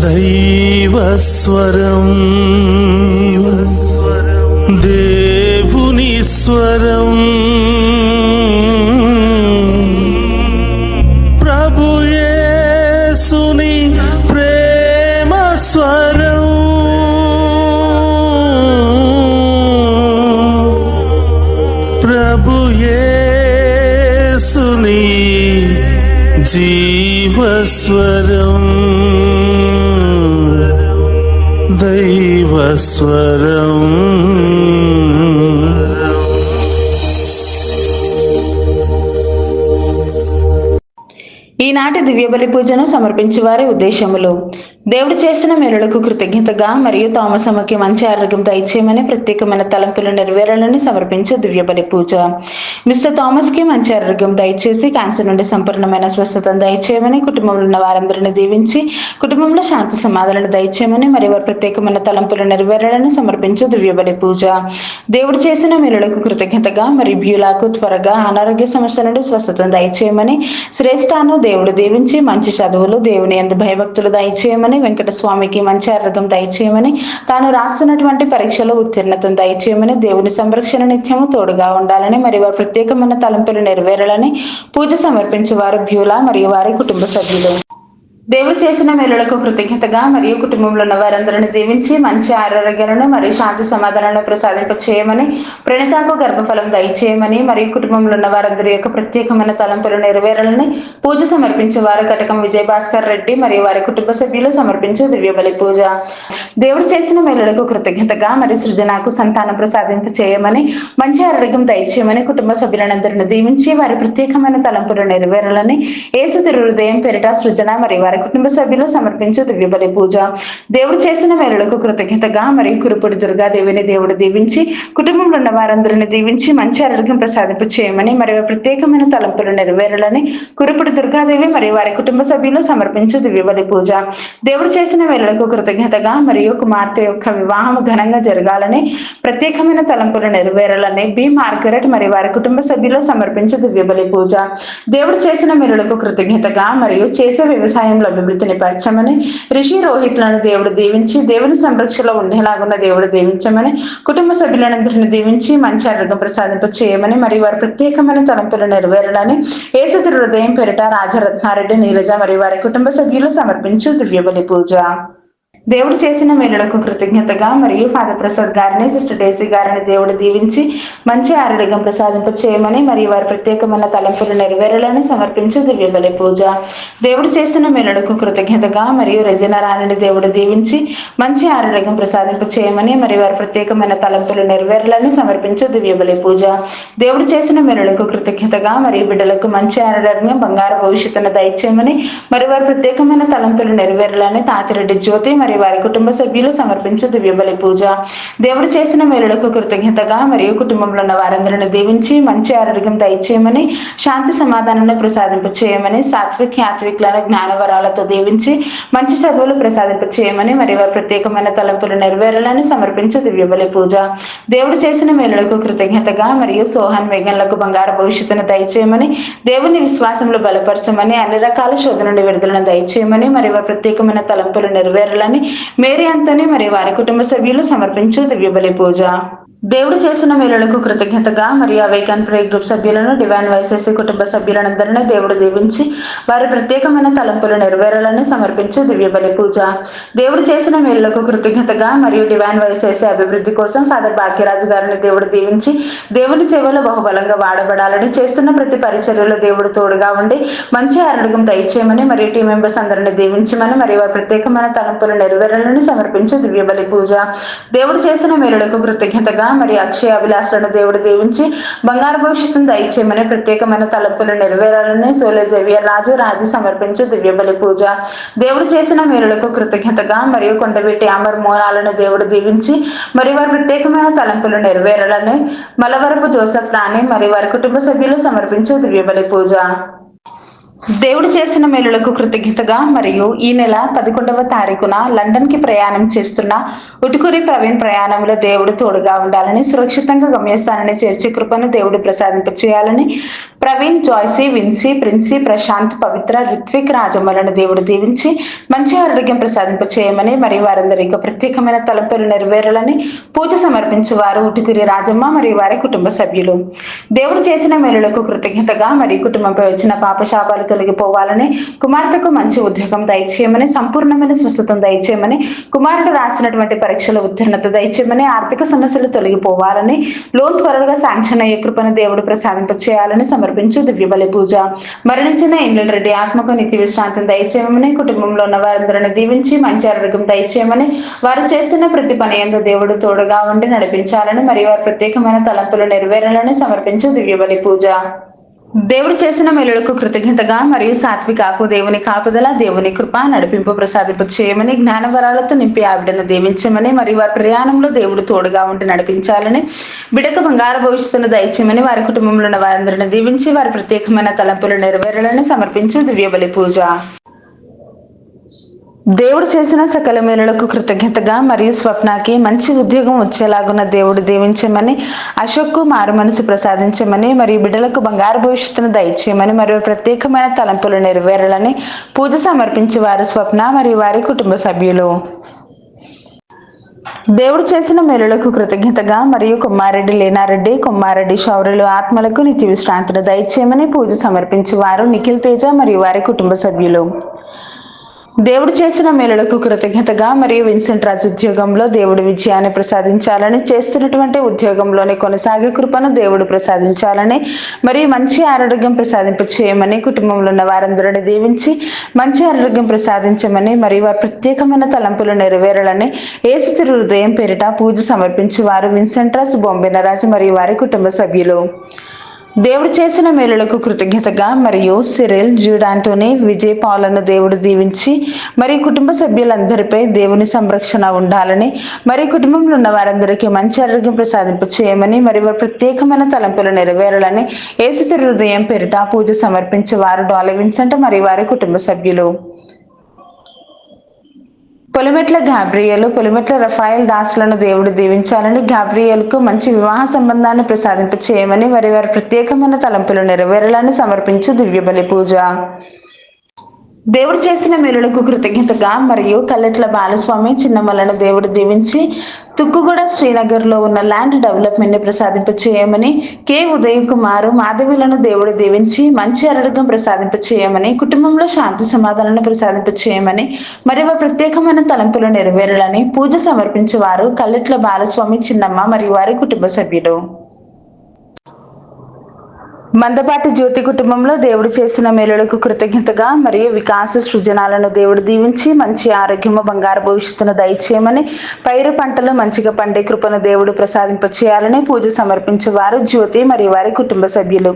దైవస్వరం, దేవుని స్వరం, ప్రభు యేసుని ప్రేమ స్వరం, ప్రభు యేసుని జీవస్వరం, దైవస్వరం. ఈనాటి దివ్యబలి పూజను సమర్పించే వారి ఉద్దేశములు: దేవుడు చేసిన మేలులకు కృతజ్ఞతగా మరియు తామసమ్మకి మంచి ఆరోగ్యం దయచేయమని ప్రత్యేకమైన తలంపులు నెరవేరాలని సమర్పించే దివ్యబలి పూజ. మిస్టర్ థామస్ కి మంచి ఆరోగ్యం దయచేసి క్యాన్సర్ నుండి సంపూర్ణమైన స్వస్థతను దయచేయమని, కుటుంబంలో ఉన్న వారందరిని దీవించి కుటుంబంలో శాంతి సమాధానాలు దయచేయమని మరియు వారి ప్రత్యేకమైన తలంపులు నెరవేరాలని సమర్పించే దివ్యబలి పూజ. దేవుడు చేసిన మేలులకు కృతజ్ఞతగా మరియు బ్యూలాకు త్వరగా అనారోగ్య సమస్య నుండి స్వస్థతను దయచేయమని, శ్రేష్ఠాను దేవుడు దీవించి మంచి చదువులు, దేవుని యందు భయభక్తులు దయచేయమని, వెంకటస్వామికి మంచి ఆరోగ్యం దయచేయమని, తాను రాస్తున్నటువంటి పరీక్షలో ఉత్తీర్ణతను దయచేయమని, దేవుని సంరక్షణ నిత్యము తోడుగా ఉండాలని మరియు వారి ప్రత్యేకమైన తలంపులు నెరవేరాలని పూజ సమర్పించేవారు బ్యూలా మరియు వారి కుటుంబ సభ్యులు. దేవుడు చేసిన మేలులకు కృతజ్ఞతగా మరియు కుటుంబంలో ఉన్న వారందరిని దీవించి మంచి ఆరోగ్యాలను మరియు శాంతి సమాధానాలను ప్రసాదింప చేయమని, ప్రణితాకు గర్భఫలం దయచేయమని మరియు కుటుంబంలో ఉన్న వారందరి యొక్క ప్రత్యేకమైన తలంపులు నెరవేరాలని పూజ సమర్పించేవారు కటకం విజయభాస్కర్ రెడ్డి మరియు వారి కుటుంబ సభ్యులు సమర్పించే దివ్యబలి పూజ. దేవుడు చేసిన మేలులకు కృతజ్ఞతగా మరియు సృజనకు సంతానం ప్రసాదింప చేయమని, మంచి ఆరోగ్యం దయచేయమని కుటుంబ సభ్యులందరిని దీవించి వారి ప్రత్యేకమైన తలంపులు నెరవేరాలని యేసు తిరుహృదయం పేరిట సృజన మరియు వారి కుటుంబ సభ్యులు సమర్పించే దివ్యబలి పూజ. దేవుడు చేసిన మేలులకు కృతజ్ఞతగా మరియు కురుపుడి దుర్గాదేవిని దేవుడు దీవించి కుటుంబంలో ఉన్న వారందరిని దీవించి మంచి ఆరోగ్యం ప్రసాదింపు చేయమని మరియు ప్రత్యేకమైన తలంపులు నెరవేరాలని కురుపుడి దుర్గాదేవి మరియు వారి కుటుంబ సభ్యులు సమర్పించే దివ్యబలి పూజ. దేవుడు చేసిన మేలులకు కృతజ్ఞతగా మరియు కుమార్తె యొక్క వివాహం ఘనంగా జరగాలని ప్రత్యేకమైన తలంపులు నెరవేరాలని బి మార్గరెట్ మరియు వారి కుటుంబ సభ్యులు సమర్పించే దివ్యబలి పూజ. దేవుడు చేసిన మేలులకు కృతజ్ఞతగా మరియు చేసే వ్యవసాయంలో అభివృద్ధిని పరచమని, రిషి రోహిత్లను దేవుడు దీవించి దేవుని సంరక్షణలో ఉండేలాగున్న దేవుడు దీవించమని, కుటుంబ సభ్యులందరినీ దీవించి మంచి ఆరోగ్యం ప్రసాదింప చేయమని మరియు వారి ప్రత్యేకమైన తలంపులు నెరవేరాలని యేసు హృదయం పేరిట రాజరత్నారెడ్డి, నీరజ మరియు వారి కుటుంబ సభ్యులు సమర్పించు దివ్యబలి పూజ. దేవుడు చేసిన మేలులకు కృతజ్ఞతగా మరియు ఫాదర్ ప్రసాద్ గారిని, సిస్టర్ డేసీ గారిని దేవుడు దీవించి మంచి ఆరోగ్యం ప్రసాదింప చేయమని మరియు వారి ప్రత్యేకమైన తలంపులు నెరవేరాలని సమర్పించే దివ్యబలి పూజ. దేవుడు చేసిన మేలులకు కృతజ్ఞతగా మరియు రెజినా రాణిని దేవుడు దీవించి మంచి ఆరోగ్యం ప్రసాదింప చేయమని మరియు వారి ప్రత్యేకమైన తలంపులు నెరవేరాలని సమర్పించే దివ్యబలి పూజ. దేవుడు చేసిన మేలులకు కృతజ్ఞతగా మరియు బిడ్డలకు మంచి ఆరోగ్యం, బంగారు భవిష్యత్తును దయచేయమని మరియు వారి ప్రత్యేకమైన తలంపులు నెరవేరాలని తాతిరెడ్డి జ్యోతి మరియు వారి కుటుంబ సభ్యులు సమర్పించే దివ్యబలి పూజ. దేవుడు చేసిన మేలులకు కృతజ్ఞతగా మరియు కుటుంబంలో ఉన్న వారందరిని దీవించి మంచి ఆరోగ్యం దయచేయమని, శాంతి సమాధానాన్ని ప్రసాదింప చేయమని, సాత్విక్ యాత్వికులను జ్ఞానవరాలతో దీవించి మంచి చదువులు ప్రసాదింప చేయమని మరియు వారి ప్రత్యేకమైన తలంపులు నెరవేరాలని సమర్పించే దివ్యబలి పూజ. దేవుడు చేసిన మేలులకు కృతజ్ఞతగా మరియు సోహన్ మేఘన్లకు బంగారు భవిష్యత్తును దయచేయమని, దేవుని విశ్వాసంలో బలపరచమని, అన్ని రకాల శోధన నుండి విడుదలను దయచేయమని మరియు వారి ప్రత్యేకమైన తలంపులు నెరవేరాలని మేరీ అంతోని మరియు వారి కుటుంబ సభ్యులు సమర్పించు దివ్యబలి పూజ. దేవుడు చేసిన మేలులకు కృతజ్ఞతగా మరియు అవేకన్ ప్రే గ్రూప్ సభ్యులను, డివైన్ వైసెస్ కుటుంబ సభ్యులందరినీ దేవుడు దీవించి వారి ప్రత్యేకమైన తలంపులు నెరవేరాలని సమర్పించే దివ్యబలి పూజ. దేవుడు చేసిన మేలులకు కృతజ్ఞతగా మరియు డివైన్ వైసెస్ అభివృద్ధి కోసం ఫాదర్ భాగ్యరాజు గారిని దేవుడు దీవించి దేవుని సేవలో బహుబలంగా వాడబడాలని, చేస్తున్న ప్రతి పరిచర్యలో దేవుడు తోడుగా ఉండి మంచి ఆరోగ్యం దయచేయమని మరియు టీం మెంబర్స్ అందరిని దీవించమని మరియు వారి ప్రత్యేకమైన తలంపులు నెరవేరాలని సమర్పించే దివ్యబలి పూజ. దేవుడు చేసిన మేలులకు కృతజ్ఞతగా మరియు అక్షయ అభిలాషలను దేవుడు దీవించి బంగారు భవిష్యత్తును దయచేయమని ప్రత్యేకమైన తలంపులు నెరవేరాలని సోలే జేవియర్ రాజు సమర్పించే దివ్యబలి పూజ. దేవుడు చేసిన మేలులకు కృతజ్ఞతగా మరియు కొండవీటి అమర్ మోనాలను దేవుడు దీవించి మరియు వారి ప్రత్యేకమైన తలంపులు నెరవేరాలని మలవరపు జోసెఫ్ రాణి మరియు వారి కుటుంబ సభ్యులు సమర్పించే దివ్యబలి పూజ. దేవుడు చేసిన మేలులకు కృతజ్ఞతగా మరియు ఈ నెల 11వ తారీఖున లండన్ కి ప్రయాణం చేస్తున్న ఉటుకూరి ప్రవీణ్ ప్రయాణంలో దేవుడు తోడుగా ఉండాలని, సురక్షితంగా గమ్యస్థానాన్ని చేర్చే కృపను దేవుడు ప్రసాదింపచేయాలని, ప్రవీణ్, జాయ్సీ, విన్సీ, ప్రిన్సీ, ప్రశాంత్, పవిత్ర, రిత్విక్, రాజమ్మలను దేవుడు దీవించి మంచి ఆరోగ్యం ప్రసాదింపచేయమని మరియు వారందరి యొక్క ప్రత్యేకమైన తలంపులు నెరవేరాలని పూజ సమర్పించే వారు ఉటుకూరి రాజమ్మ మరియు వారి కుటుంబ సభ్యులు. దేవుడు చేసిన మేలులకు కృతజ్ఞతగా మరియు కుటుంబంపై వచ్చిన పాపశాపాలు తొలగిపోవాలని, కుమార్తెకు మంచి ఉద్యోగం దయచేయమని, సంపూర్ణమైన స్వస్థతం దయచేయమని, కుమారుడు రాసినటువంటి పరీక్షల ఉత్తీర్ణత దయచేయమని, ఆర్థిక సమస్యలు తొలగిపోవాలని, లోన్ త్వరగా శాంక్షన్ అయ్యే కృపను దేవుడు ప్రసాదింపచేయాలని సమర్పించు దివ్యబలి పూజ. మరణించిన ఇంగ్లండ్ రెడ్డి ఆత్మకు నిత్య విశ్రాంతిని దయచేయమని, కుటుంబంలో ఉన్న వారందరిని దీవించి మంచి ఆరోగ్యం దయచేయమని, వారు చేస్తున్న ప్రతి పని యందు దేవుడు తోడుగా ఉండి నడిపించాలని మరియు వారి ప్రత్యేకమైన తలంపులు నెరవేరాలని సమర్పించు దివ్యబలి పూజ. దేవుడు చేసిన మేలులకు కృతజ్ఞతగా మరియు సాత్వికాకు దేవుని కాపుదల, దేవుని కృప, నడిపింపు ప్రసాదింపు చేయమని, జ్ఞానవరాలతో నింపి ఆవిడను దీవించమని మరియు వారి ప్రయాణంలో దేవుడు తోడుగా ఉండి నడిపించాలని, బిడక బంగారు భవిష్యత్తును దయచేయమని, వారి కుటుంబంలో ఉన్న వారందరిని దీవించి వారి ప్రత్యేకమైన తలంపులు నెరవేరాలని సమర్పించు దివ్యబలి పూజ. దేవుడు చేసిన సకల మేలులకు కృతజ్ఞతగా మరియు స్వప్నకి మంచి ఉద్యోగం వచ్చేలాగున్న దేవుడు దీవించమని, అశోక్కు మారు మనసు ప్రసాదించమని మరియు బిడ్డలకు బంగారు భవిష్యత్తును దయచేయమని మరియు ప్రత్యేకమైన తలంపులు నెరవేరాలని పూజ సమర్పించే వారు స్వప్న మరియు వారి కుటుంబ సభ్యులు. దేవుడు చేసిన మేలులకు కృతజ్ఞతగా మరియు కుమ్మారెడ్డి లీనారెడ్డి, కుమ్మారెడ్డి శౌర్యులు ఆత్మలకు నిత్య విశ్రాంతిని దయచేయమని పూజ సమర్పించే వారు నిఖిల్ తేజ మరియు వారి కుటుంబ సభ్యులు. దేవుడు చేసిన మేలులకు కృతజ్ఞతగా మరియు విన్సెంట్ రాజ్ ఉద్యోగంలో దేవుడు విజయాన్ని ప్రసాదించాలని, చేస్తున్నటువంటి ఉద్యోగంలోనే కొనసాగే కృపను దేవుడు ప్రసాదించాలని మరియు మంచి ఆరోగ్యం ప్రసాదింపచేయమని, కుటుంబంలో ఉన్న వారందరిని దీవించి మంచి ఆరోగ్యం ప్రసాదించమని మరియు వారి ప్రత్యేకమైన తలంపులు నెరవేరాలని యేసు తిరు హృదయం పేరిట పూజ సమర్పించే వారు విన్సెంట్ రాజ్, బొంబెనరాజ్ మరియు వారి కుటుంబ సభ్యులు. దేవుడు చేసిన మేలులకు కృతజ్ఞతగా మరియు సిరిల్, జూడాంటోని, విజయ్, పాలను దేవుడు దీవించి మరియు కుటుంబ సభ్యులందరిపై దేవుని సంరక్షణ ఉండాలని మరియు కుటుంబంలో ఉన్న వారందరికీ మంచి ఆరోగ్యం ప్రసాదింపు చేయమని మరియు వారి ప్రత్యేకమైన తలంపులు నెరవేరాలని యేసు తిరు హృదయం పేరిట పూజ సమర్పించే వారు డాలీ విన్సెంట్ మరియు వారి కుటుంబ సభ్యులు. పొలిమెట్ల గాబ్రియలు, పొలిమెట్ల రఫాయల్ దాసులను దేవుడు దీవించాలని, గాబ్రియల్కు మంచి వివాహ సంబంధాన్ని ప్రసాదింప చేయమని వారి వారి ప్రత్యేకమైన తలంపులు నెరవేరాలని సమర్పించు దివ్యబలి పూజ. దేవుడు చేసిన మేలులకు కృతజ్ఞతగా మరియు కల్లెట్ల బాలస్వామి, చిన్నమ్మలను దేవుడు దీవించి తుక్కుగూడ, శ్రీనగర్లో ఉన్న ల్యాండ్ డెవలప్మెంట్ని ప్రసాదింపచేయమని, కె ఉదయ్ కుమారు, మాధవిలను దేవుడు దీవించి మంచి ఆరోగ్యం ప్రసాదింపచేయమని, కుటుంబంలో శాంతి సమాధానాలను ప్రసాదింపచేయమని మరియు వారి ప్రత్యేకమైన తలంపులు నెరవేరాలని పూజ సమర్పించే వారు కల్లెట్ల బాలస్వామి, చిన్నమ్మ మరియు వారి కుటుంబ సభ్యులు. మందపాటి జ్యోతి కుటుంబంలో దేవుడు చేసిన మేలులకు కృతజ్ఞతగా మరియు వికాస సృజనాలను దేవుడు దీవించి మంచి ఆరోగ్యము, బంగారు భవిష్యత్తును దయచేయమని, పైరు పంటలు మంచిగా పండే కృపను దేవుడు ప్రసాదింపచేయాలని పూజ సమర్పించే వారు జ్యోతి మరియు వారి కుటుంబ సభ్యులు.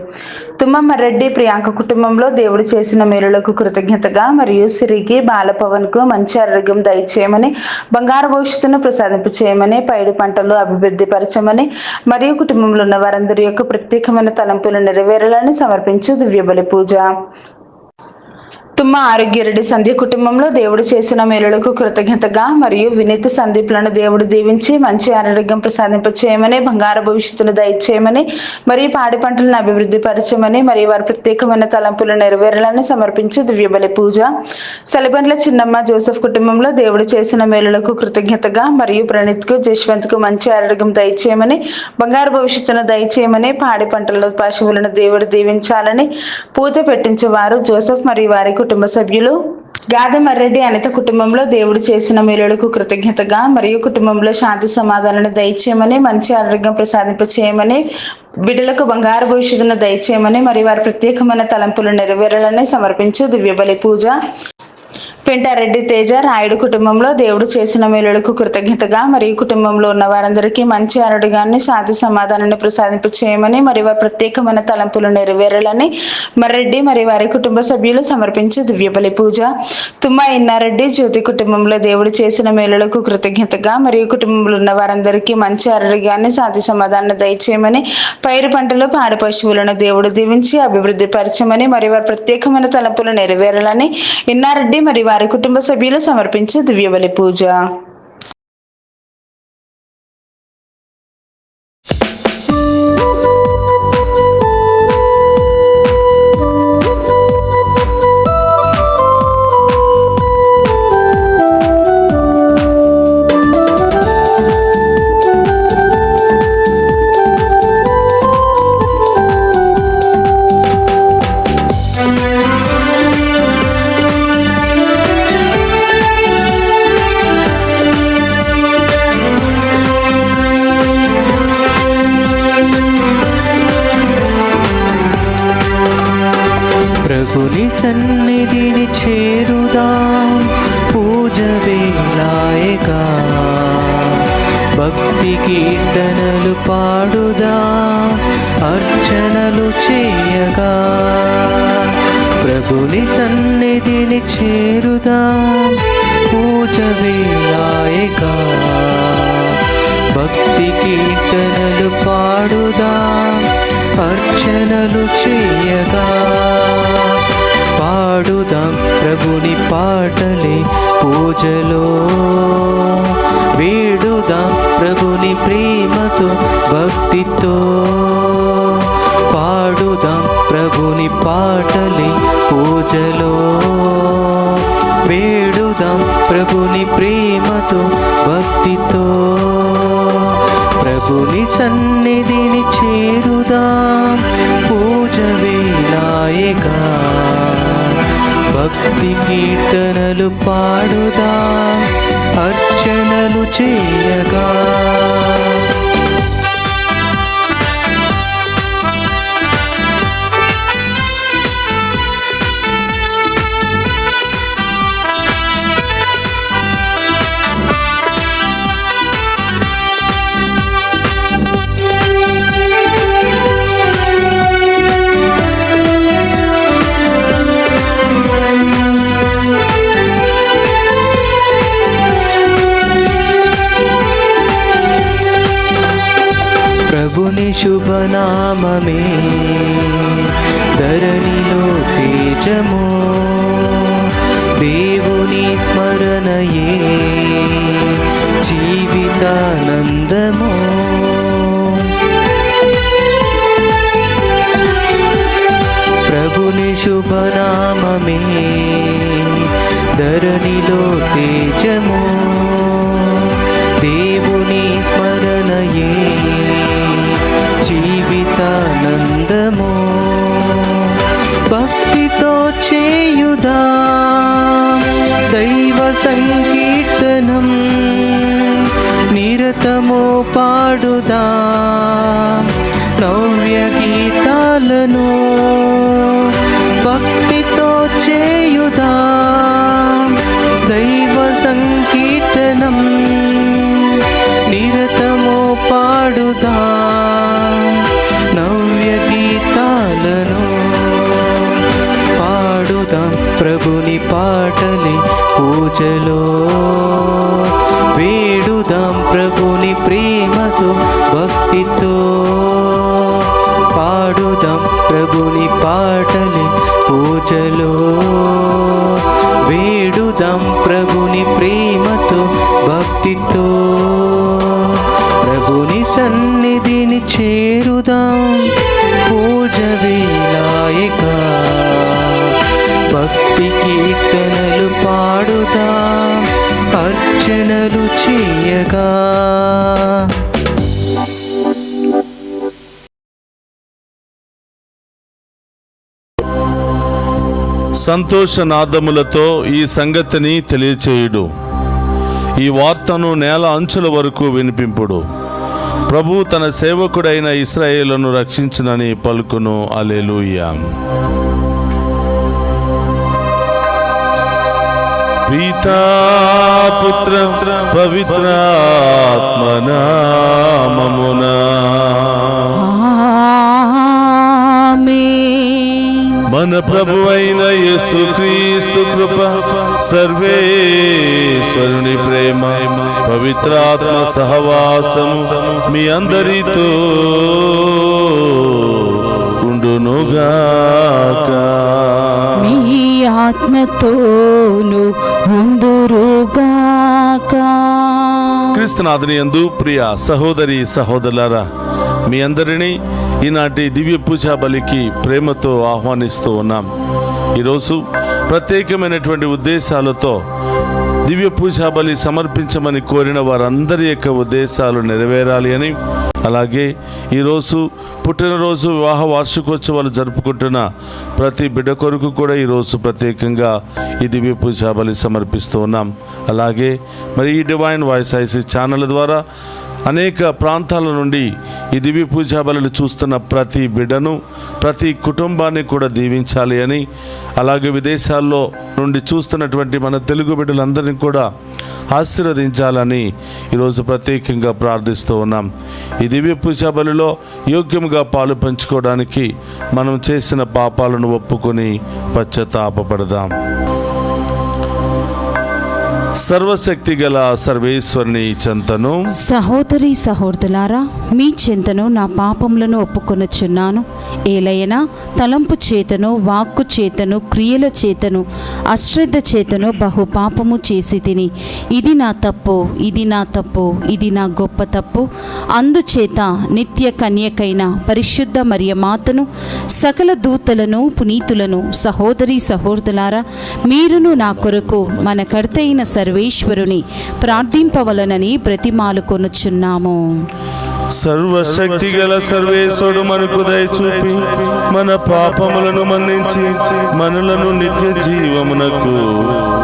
తుమ్మమ్మ రెడ్డి, ప్రియాంక కుటుంబంలో దేవుడు చేసిన మేలులకు కృతజ్ఞతగా మరియు సిరికి, బాలపవన్కు మంచి ఆరోగ్యం దయచేయమని, బంగారు భవిష్యత్తును ప్రసాదింపచేయమని, పైరు పంటలు అభివృద్ధి పరచమని మరియు కుటుంబంలో ఉన్న వారందరి యొక్క ప్రత్యేకమైన తలంపులు నెరవేరాలని సమర్పించు దివ్యబలి పూజ. తుమ్మ ఆరోగ్యరెడ్డి సంధ్య కుటుంబంలో దేవుడు చేసిన మేలులకు కృతజ్ఞతగా మరియు వినీత్, సందీప్లను దేవుడు దీవించి మంచి ఆరోగ్యం ప్రసాదింపచేయమని, బంగారు భవిష్యత్తును దయచేయమని మరియు పాడి పంటలను అభివృద్ధి పరచమని మరియు వారి ప్రత్యేకమైన తలంపులు నెరవేరాలని సమర్పించు దివ్యబలి పూజ. సలిబండ్ల చిన్నమ్మ, జోసెఫ్ కుటుంబంలో దేవుడు చేసిన మేలులకు కృతజ్ఞతగా మరియు ప్రణీత్కు, జశ్వంత్కు మంచి ఆరోగ్యం దయచేయమని, బంగారు భవిష్యత్తును దయచేయమని, పాడి పంటల్లో పశువులను దేవుడు దీవించాలని పూజ పెట్టించేవారు జోసెఫ్ మరియు వారి కుటుంబ సభ్యులు. గాదమర్రెడ్డి, అనిత కుటుంబంలో దేవుడు చేసిన మేలులకు కృతజ్ఞతగా మరియు కుటుంబంలో శాంతి సమాధానాన్ని దయచేయమని, మంచి ఆరోగ్యం ప్రసాదింపచేయమని, బిడ్డలకు బంగారు భవిష్యత్తును దయచేయమని మరియు వారి ప్రత్యేకమైన తలంపులు నెరవేరాలని సమర్పించు దివ్యబలి పూజ. పెంటారెడ్డి తేజ రాయుడు కుటుంబంలో దేవుడు చేసిన మేలులకు కృతజ్ఞతగా మరియు కుటుంబంలో ఉన్న వారందరికీ మంచి ఆరోగ్యాన్ని శాంతి సమాధానాన్ని ప్రసాదింప చేయమని మరియు వారి ప్రత్యేకమైన తలంపులు నెరవేరాలని మర్రెడ్డి మరియు వారి కుటుంబ సభ్యులు సమర్పించే దివ్యబలి పూజ. తుమ్మ ఇన్నారెడ్డి జ్యోతి కుటుంబంలో దేవుడు చేసిన మేలులకు కృతజ్ఞతగా మరియు కుటుంబంలో ఉన్న వారందరికీ మంచి ఆరోగ్యాన్ని శాంతి సమాధానాన్ని దయచేయమని పైరు పంటలు పాడి పశువులను దేవుడు దీవించి అభివృద్ధి పరచమని మరియు వారి ప్రత్యేకమైన తలంపులు నెరవేరాలని ఇన్నారెడ్డి మరియు వారి కుటుంబ సభ్యులు సమర్పించే దివ్యబలి పూజ. ప్రభుని సన్నిధిని చేరుదాం, పూజ వేళాయగా భక్తి కీర్తనలు పాడుదాం, అర్చనలు చేయగా. ప్రభుని సన్నిధిని చేరుదాం, పూజ వేళాయగా భక్తి కీర్తనలు పాడుదాం, అర్చనలు చేయగా. పాడుదాం ప్రభుని పాటలే పూజలో, వేడుదాం ప్రభుని ప్రేమతో భక్తితో. పాడుదాం ప్రభుని పాటలే పూజలో, వేడుదాం ప్రభుని ప్రేమతో భక్తితో. ప్రభుని సన్నిధిని చేరుదాం, పూజ వేళాయగా భక్తి కీర్తనలు పాడుదాం, అర్చనలు చేయగా. ప్రభుని శుభనామమే ధరణిలో తేజము, దేవుని స్మరణయే జీవితానందము. ప్రభుని శుభనామమే ధరణిలో తేజము, దేవుని స్మరణయే జీవితానందము. భక్తితో చేయుదాం దైవ సంకీర్తనం, నిరతము పాడుదాం నవ్య గీతాలను. భక్తితో చేయుదాం దైవ సంకీర్తనం, నిరతము పాడుదాం నవ్య గీతాలను. పాడుదాం ప్రభుని పాటలే పూజలో, వేడుదాం ప్రభుని ప్రేమతో భక్తితో. పాడుదాం ప్రభుని పాటలే పూజలో, వేడుదాం ప్రభుని ప్రేమతో భక్తితో. ప్రభుని సన్నిధిని చేరుదాం, పూజ వేళాయగా భక్తి కీర్తనలు పాడుదాం, అర్చనలు చేయగా. సంతోషనాదములతో ఈ సంగతిని తెలియచేయుడు, ఈ వార్తను నేల అంచుల వరకు వినిపింపుడు. ప్రభు తన సేవకుడైన ఇశ్రాయేలును రక్షించునని పలుకును. హల్లెలూయా. పితా పుత్ర పవిత్రాత్మ నామమునా. మన ప్రభు అయిన యేసుక్రీస్తు కృప, సర్వేశ్వరుని ప్రేమ, పవిత్రాత్మ సహవాసము మీ అందరితో ఉండునుగాక. మీ ఆత్మతోను ఉందురుగాక. క్రీస్తునాథుని యందు ప్రియ సహోదరి సహోదరులారా, మీ అందరినీ ఈనాటి దివ్య పూజా బలికి ప్రేమతో ఆహ్వానిస్తూ ఉన్నాం. ఈరోజు ప్రత్యేకమైనటువంటి ఉద్దేశాలతో దివ్య పూజా బలి సమర్పించమని కోరిన వారందరి యొక్క ఉద్దేశాలు నెరవేరాలి అని, అలాగే ఈరోజు పుట్టినరోజు వివాహ వార్షికోత్సవాలు జరుపుకుంటున్న ప్రతి బిడ్డ కొరకు కూడా ఈరోజు ప్రత్యేకంగా ఈ దివ్య పూజా బలి సమర్పిస్తూ ఉన్నాం. అలాగే మరి ఈ డివైన్ వాయిస్ ఐసీ ఛానల్ ద్వారా అనేక ప్రాంతాల నుండి ఈ దివ్య పూజా బలులు చూస్తున్న ప్రతి బిడ్డను, ప్రతి కుటుంబాన్ని కూడా దీవించాలి అని, అలాగే విదేశాల్లో నుండి చూస్తున్నటువంటి మన తెలుగు బిడ్డలందరినీ కూడా ఆశీర్వదించాలని ఈరోజు ప్రత్యేకంగా ప్రార్థిస్తూ ఉన్నాం. ఈ దివ్య పూజా బలిలో యోగ్యంగా పాలు పంచుకోవడానికి మనం చేసిన పాపాలను ఒప్పుకొని పశ్చాత్తాపపడదాం. సర్వశక్తి గల సర్వేశ్వరుని చెంతను, సహోదరి సహోదరులారా, మీ చెంతను నా పాపములను ఒప్పుకొనుచున్నాను. ఏలయనా తలంపు చేతను, వాక్కు చేతను, క్రియల చేతను, అశ్రద్ధ చేతను బహు పాపము చేసి తిని, ఇది నా తప్పు, ఇది నా తప్పు, ఇది నా గొప్ప తప్పు. అందుచేత నిత్య కన్యకైన పరిశుద్ధ మరియ మాతను, సకల దూతలను, పునీతులను, సహోదరి సహోదరులారా, మీరును నా కొరకు మన కర్తైన సర్వేశ్వరుని ప్రార్థింపవలనని బ్రతిమాలు కొనుచున్నాము. సర్వశక్తి గల సర్వేశ్వరుడు మనకు దయచూపి మన పాపములను మన్నించి మనలను నిత్య జీవమునకు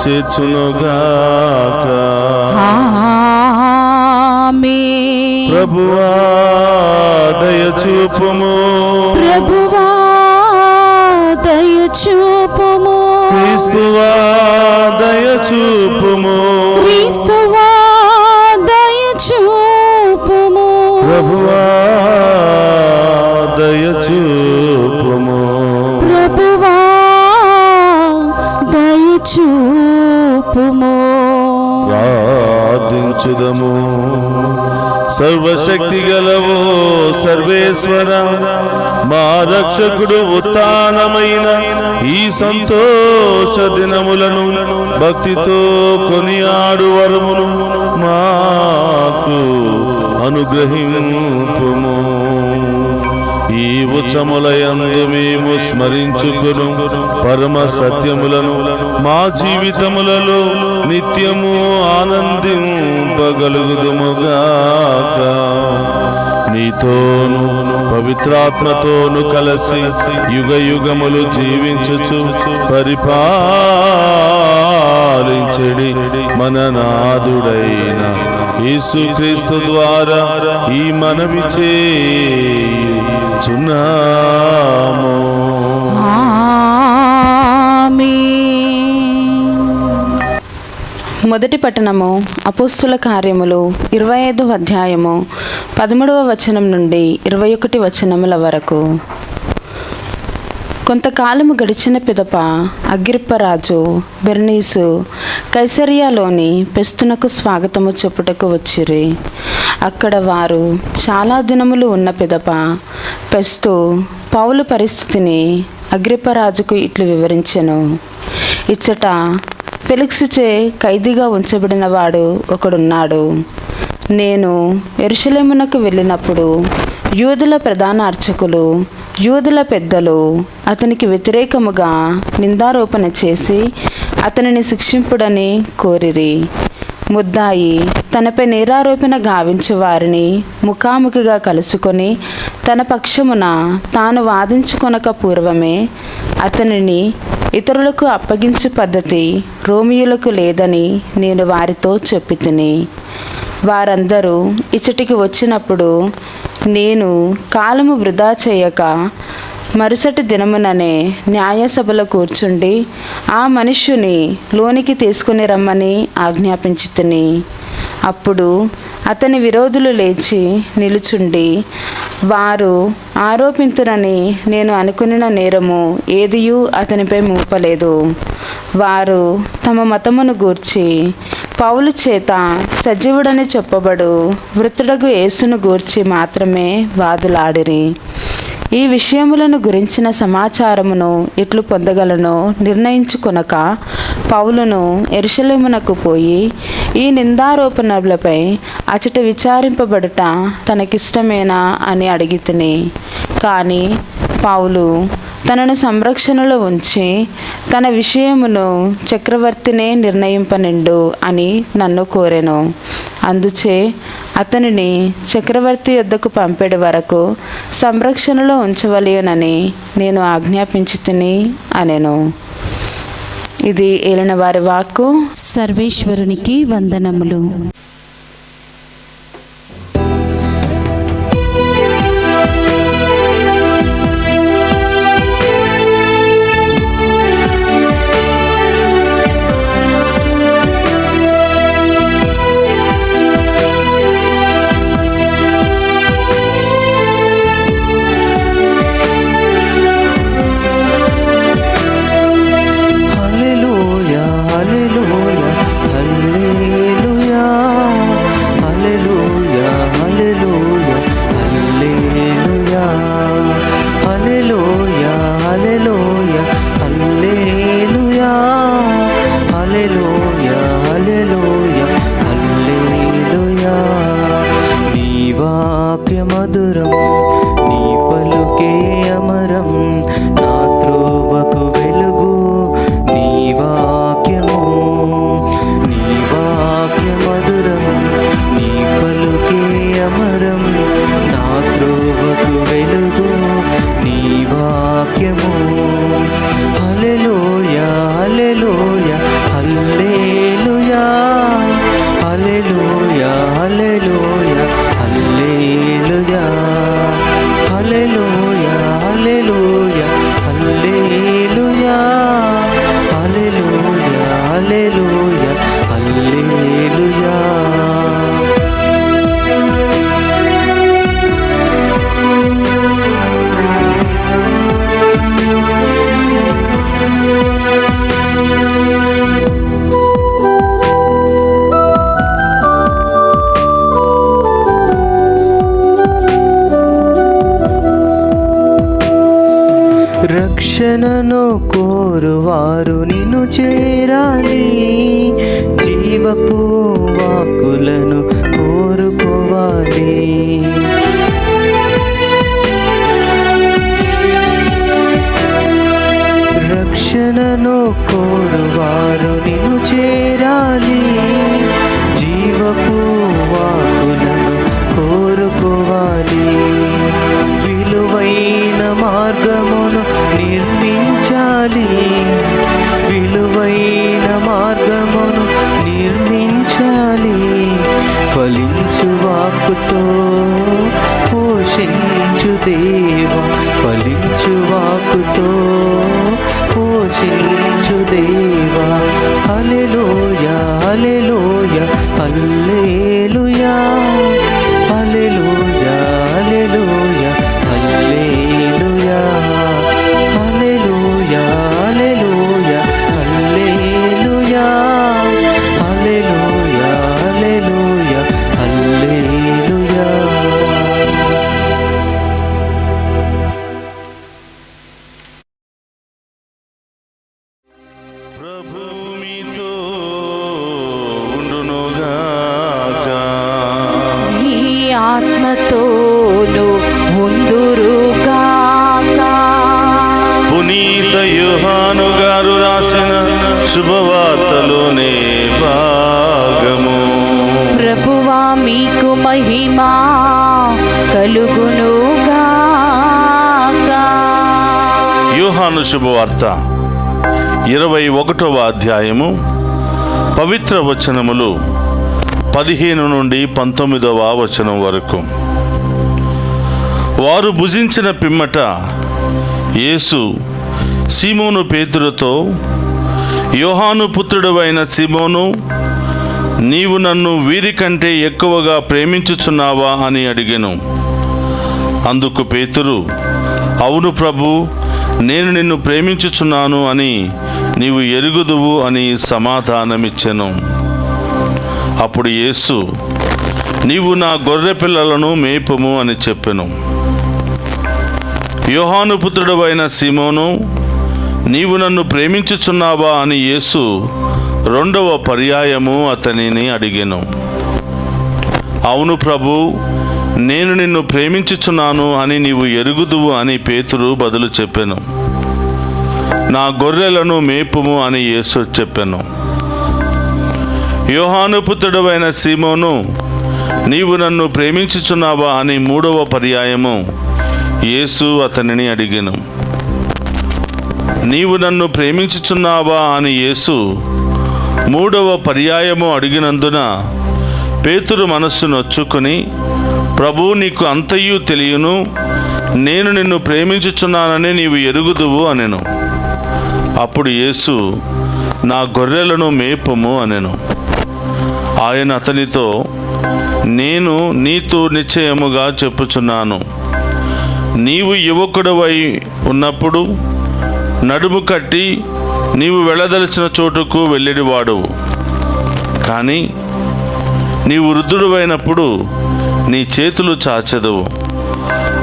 చేర్చునుగాక. ఆమేన్. ప్రభువా దయచూపుము, ప్రభువా దయచూపుము, క్రీస్తువా దయచూపుము, క్రీస్తువా దయచూపుము, ప్రభువా దయచూపుము, ప్రభువా దయచూపుము. ప్రార్థించుదము. సర్వశక్తి గలవో సర్వేశ్వర, మా రక్షకుడు ఉత్థానమైన ఈ సంతోష దినములను భక్తితో కొనియాడు వరమును మాకు అనుగ్రహింపుము. ఈ ఉత్సములయందు మేము స్మరించుకును పరమ సత్యములను మా జీవితములలో నిత్యము ఆనందింపగలుగుదుముగాక. నీతోను పవిత్రాత్మతోను కలసి యుగ యుగములు జీవించుచు పరిపాలించెడి మన నాథుడైన యేసుక్రీస్తు ద్వారా ఈ మనవి చేయుచున్నాము. మొదటి పట్టణము అపోస్తుల కార్యములు 25వ అధ్యాయము 13వ వచనం నుండి 21 వచనముల వరకు. కొంతకాలము గడిచిన పిదప అగ్రిప్పరాజు బెర్నీసు కైసరియాలోని పెస్తునకు స్వాగతము చెప్పుటకు వచ్చిరి. అక్కడ వారు చాలా దినములు ఉన్న పిదప పెస్తు పౌలు పరిస్థితిని అగ్రిప్పరాజుకు ఇట్లు వివరించెను. ఇచ్చట ఫెలిక్సుచే ఖైదీగా ఉంచబడిన వాడు ఒకడున్నాడు. నేను యెరూషలేమునకు వెళ్ళినప్పుడు యూదుల ప్రధాన అర్చకులు, యూదుల పెద్దలు అతనికి వ్యతిరేకముగా నిందారోపణ చేసి అతనిని శిక్షింపుడని కోరిరి. ముద్దాయి తనపై నేరారోపణ గావించే వారిని ముఖాముఖిగా కలుసుకొని తన పక్షమున తాను వాదించుకొనక పూర్వమే అతనిని ఇతరులకు అప్పగించు పద్ధతి రోమియులకు లేదని నేను వారితో చెప్పితిని. వారందరూ ఇచ్చటికి వచ్చినప్పుడు నేను కాలము వృధా చేయక మరుసటి దినముననే న్యాయసభలో కూర్చుండి ఆ మనుష్యుని లోనికి తీసుకుని రమ్మని ఆజ్ఞాపించితిని. అప్పుడు అతని విరోధులు లేచి నిలుచుండి, వారు ఆరోపింతురని నేను అనుకునిన నేరము ఏదియూ అతనిపై మోపలేదు. వారు తమ మతమును గూర్చి పౌలు చేత సజీవుడని చెప్పబడు మృతుడగు యేసును గూర్చి మాత్రమే వాదులాడిరి. ఈ విషయములను గురించిన సమాచారమును ఎట్లు పొందగలనో నిర్ణయించుకొనక పౌలును యెరూషలేమునకు పోయి ఈ నిందారోపణలపై అచట విచారింపబడుట తనకిష్టమేనా అని అడిగితిని. కానీ పౌలు తనను సంరక్షణలో ఉంచి తన విషయమును చక్రవర్తినే నిర్ణయింపనిండు అని నన్ను కోరెను. అందుచే అతనిని చక్రవర్తి యొద్దకు పంపేడు వరకు సంరక్షణలో ఉంచవలయునని నేను ఆజ్ఞాపించి తిని అనెను. ఇది ఏలిన వారి వాక్కు. సర్వేశ్వరునికి వందనములు. మధురం నీ పలుకే అమరం, నా త్రోవకు వెలుగు నీ వాక్యము. నీ వాక్య మధురం నీ పలుకే అమరం, నా త్రోవకు వెలుగు నీ వాక్యము. హల్లెలూయా హల్లెలూయా హల్లెలూయా హల్లెలూయా హల్లెలూయా హల్లెలూయా హల్లెలూయా హల్లెలూయా హల్లెలూయా హల్లెలూయా హల్లెలూయా హల్లెలూయా. రక్షణను కోరువారు నిన్ను చేరాలి, జీవపు వాక్కులను కోరుకోవాలి. రక్షణను కోరువారు నిన్ను చేరాలి, జీవపు వాక్కులను కోరుకోవాలి. విలువైన మార్గమును నిర్మించాలి, విలువైన మార్గమును నిర్మించాలి. ఫలించు వాక్కుతో పోషించు దేవా, ఫలించు వాక్కుతో పోషించు దేవా. హల్లెలూయా హల్లెలూయా హల్లెలూయా హల్లెలూయా హల్లెలూయా హల్లెలూయా హల్లెలూయా హల్లెలూయా హల్లెలూయా హల్లెలూయా హల్లెలూయా హల్లెలూయా. ప్రభు మీతో ఉండునుగాక. ఈ ఆత్మతోను ఉందురుగాక. పునీత యోహాను గారు రాసిన శుభవార్తలోనే భాగము. ప్రభువా మీకు మహిమా కలుగునుగాక. యోహాను శుభవార్త 21వ అధ్యాయము పవిత్ర వచనములు 15 నుండి 19వ వచనం వరకు. వారు భుజించిన పిమ్మట యేసు సీమోను పేతురుతో, యోహాను పుత్రుడవైన సీమోను, నీవు నన్ను వీరికంటే ఎక్కువగా ప్రేమించుచున్నావా అని అడిగెను. అందుకు పేతురు, అవును ప్రభు, నేను నిన్ను ప్రేమించుచున్నాను అని నీవు ఎరుగుదువు అని సమాధానమిచ్చెను. అప్పుడు యేసు, నీవు నా గొర్రె పిల్లలను మేపుము అని చెప్పెను. యోహాను పుత్రుడవైన సీమోను, నీవు నన్ను ప్రేమించుచున్నావా అని యేసు రెండవ పర్యాయము అతనిని అడిగెను. అవును ప్రభు, నేను నిన్ను ప్రేమించుచున్నాను అని నీవు ఎరుగుదువు అని పేతురు బదులు చెప్పెను. నా గొర్రెలను మేపుము అని యేసు చెప్పెను. యోహాను పుత్రుడవైన సీమోను, నీవు నన్ను ప్రేమించుచున్నావా అని మూడవ పర్యాయము యేసు అతనిని అడిగెను. నీవు నన్ను ప్రేమించుచున్నావా అని యేసు మూడవ పర్యాయము అడిగినందున పేతురు మనస్సు నొచ్చుకొని, ప్రభు, నీకు అంతయు తెలియను, నేను నిన్ను ప్రేమించుచున్నానని నీవు ఎరుగుదువు అనెను. అప్పుడు యేసు, నా గొర్రెలను మేపుము అనెను. ఆయన అతనితో, నేను నీతో నిశ్చయముగా చెప్పుచున్నాను, నీవు యువకుడవై ఉన్నప్పుడు నడుము కట్టి నీవు వెళ్ళదలిచిన చోటుకు వెళ్ళిడివాడువు. కానీ నీవు వృద్ధుడువైనప్పుడు నీ చేతులు చాచెదవు.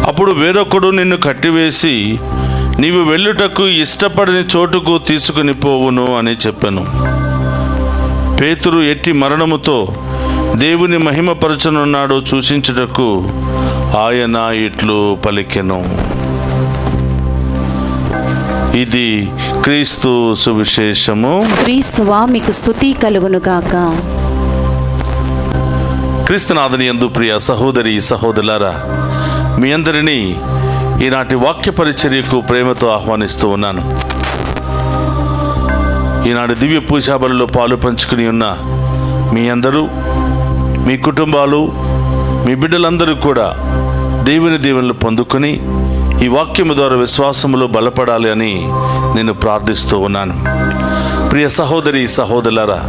అప్పుడు వేరొకడు నిన్ను కట్టివేసి నీవు వెళ్ళుటకు ఇష్టపడని చోటుకు తీసుకుని పోవును అని చెప్పెను. పేతురు ఎట్టి మరణముతో దేవుని మహిమపరచనున్నాడో సూచించుటకు ఆయన ఇట్లు పలికెను. ఇది క్రీస్తు సువిశేషము. క్రీస్తువా మీకు స్తుతి కలుగునుగాక. క్రీస్తునాథుని యందు ప్రియ సహోదరి సహోదరులారా, మీ అందరినీ ఈనాటి వాక్య పరిచర్యకు ప్రేమతో ఆహ్వానిస్తూ ఉన్నాను. ఈనాటి దివ్య పూజా బలిలో పాలు పంచుకుని ఉన్న మీ అందరూ, మీ కుటుంబాలు, మీ బిడ్డలందరూ కూడా దేవుని దీవెనలు పొందుకొని ఈ వాక్యము ద్వారా విశ్వాసములో బలపడాలి అని నేను ప్రార్థిస్తూ ఉన్నాను. ప్రియ సహోదరి సహోదరులారా,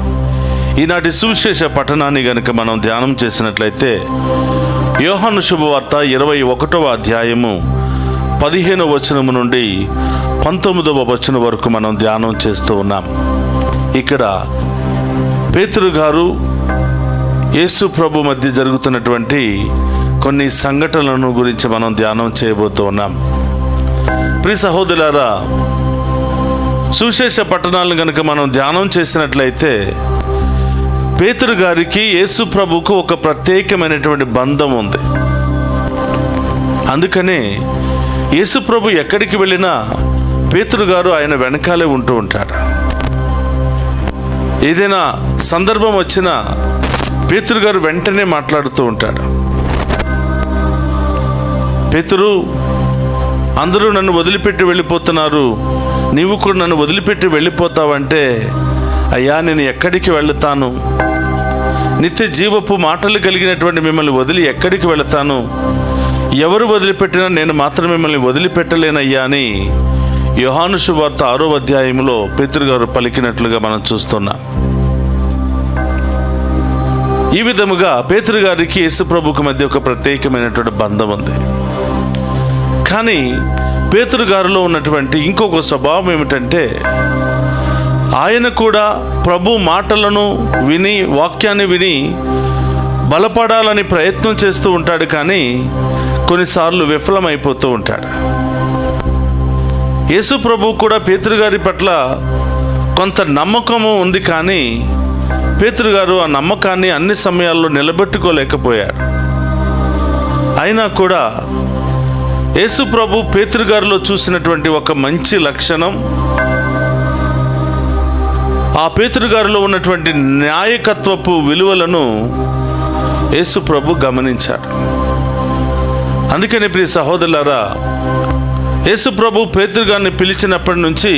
ఈనాటి సువిశేష పఠనాన్ని గనుక మనం ధ్యానం చేసినట్లయితే యోహాను శుభవార్త 21వ అధ్యాయము 15వ వచనము నుండి 19వ వచనం వరకు మనం ధ్యానం చేస్తూ ఉన్నాం. ఇక్కడ పేతురు గారు యేసు ప్రభు మధ్య జరుగుతున్నటువంటి కొన్ని సంఘటనలను గురించి మనం ధ్యానం చేయబోతూ ఉన్నాం. ప్రియ సహోదరులారా, సువిశేష పట్టణాలను కనుక మనం ధ్యానం చేసినట్లయితే పేతురు గారికి యేసు ప్రభుకు ఒక ప్రత్యేకమైనటువంటి బంధం ఉంది. అందుకనే యేసు ప్రభు ఎక్కడికి వెళ్ళినా పేతురు గారు ఆయన వెనకాలే ఉంటూ ఉంటాడు. ఏదైనా సందర్భం వచ్చినా పేతురు గారు వెంటనే మాట్లాడుతూ ఉంటాడు. పేతురు, అందరూ నన్ను వదిలిపెట్టి వెళ్ళిపోతున్నారు, నీవు కూడా నన్ను వదిలిపెట్టి వెళ్ళిపోతావంటే, అయ్యా నేను ఎక్కడికి వెళతాను? నిత్య జీవపు మాటలు కలిగినటువంటి మిమ్మల్ని వదిలి ఎక్కడికి వెళతాను? ఎవరు వదిలిపెట్టినా నేను మాత్రం మిమ్మల్ని వదిలిపెట్టలేనయ్యా అని యోహాను శుభవార్త 6వ అధ్యాయంలో పేతురు గారు పలికినట్లుగా మనం చూస్తున్నాం. ఈ విధముగా పేతురు గారికి యేసు ప్రభుకు మధ్య ఒక ప్రత్యేకమైనటువంటి బంధం ఉంది. కానీ పేతురు గారిలో ఉన్నటువంటి ఇంకొక స్వభావం ఏమిటంటే, ఆయన కూడా ప్రభు మాటలను విని, వాక్యాన్ని విని బలపడాలని ప్రయత్నం చేస్తూ ఉంటాడు. కానీ కొన్నిసార్లు విఫలమైపోతూ ఉంటాడు. యేసు ప్రభు కూడా పేతురు గారి పట్ల కొంత నమ్మకము ఉంది, కానీ పేతురు గారు ఆ నమ్మకాన్ని అన్ని సమయాల్లో నిలబెట్టుకోలేకపోయాడు. అయినా కూడా యేసు ప్రభు పేతురు గారిలో చూసినటువంటి ఒక మంచి లక్షణం, ఆ పేతురు గారిలో ఉన్నటువంటి నాయకత్వపు విలువలను యేసు ప్రభు గమనించాడు. అందుకని ప్రియ సహోదరులారా, యేసు ప్రభు పేతురు గారిని పిలిచినప్పటి నుంచి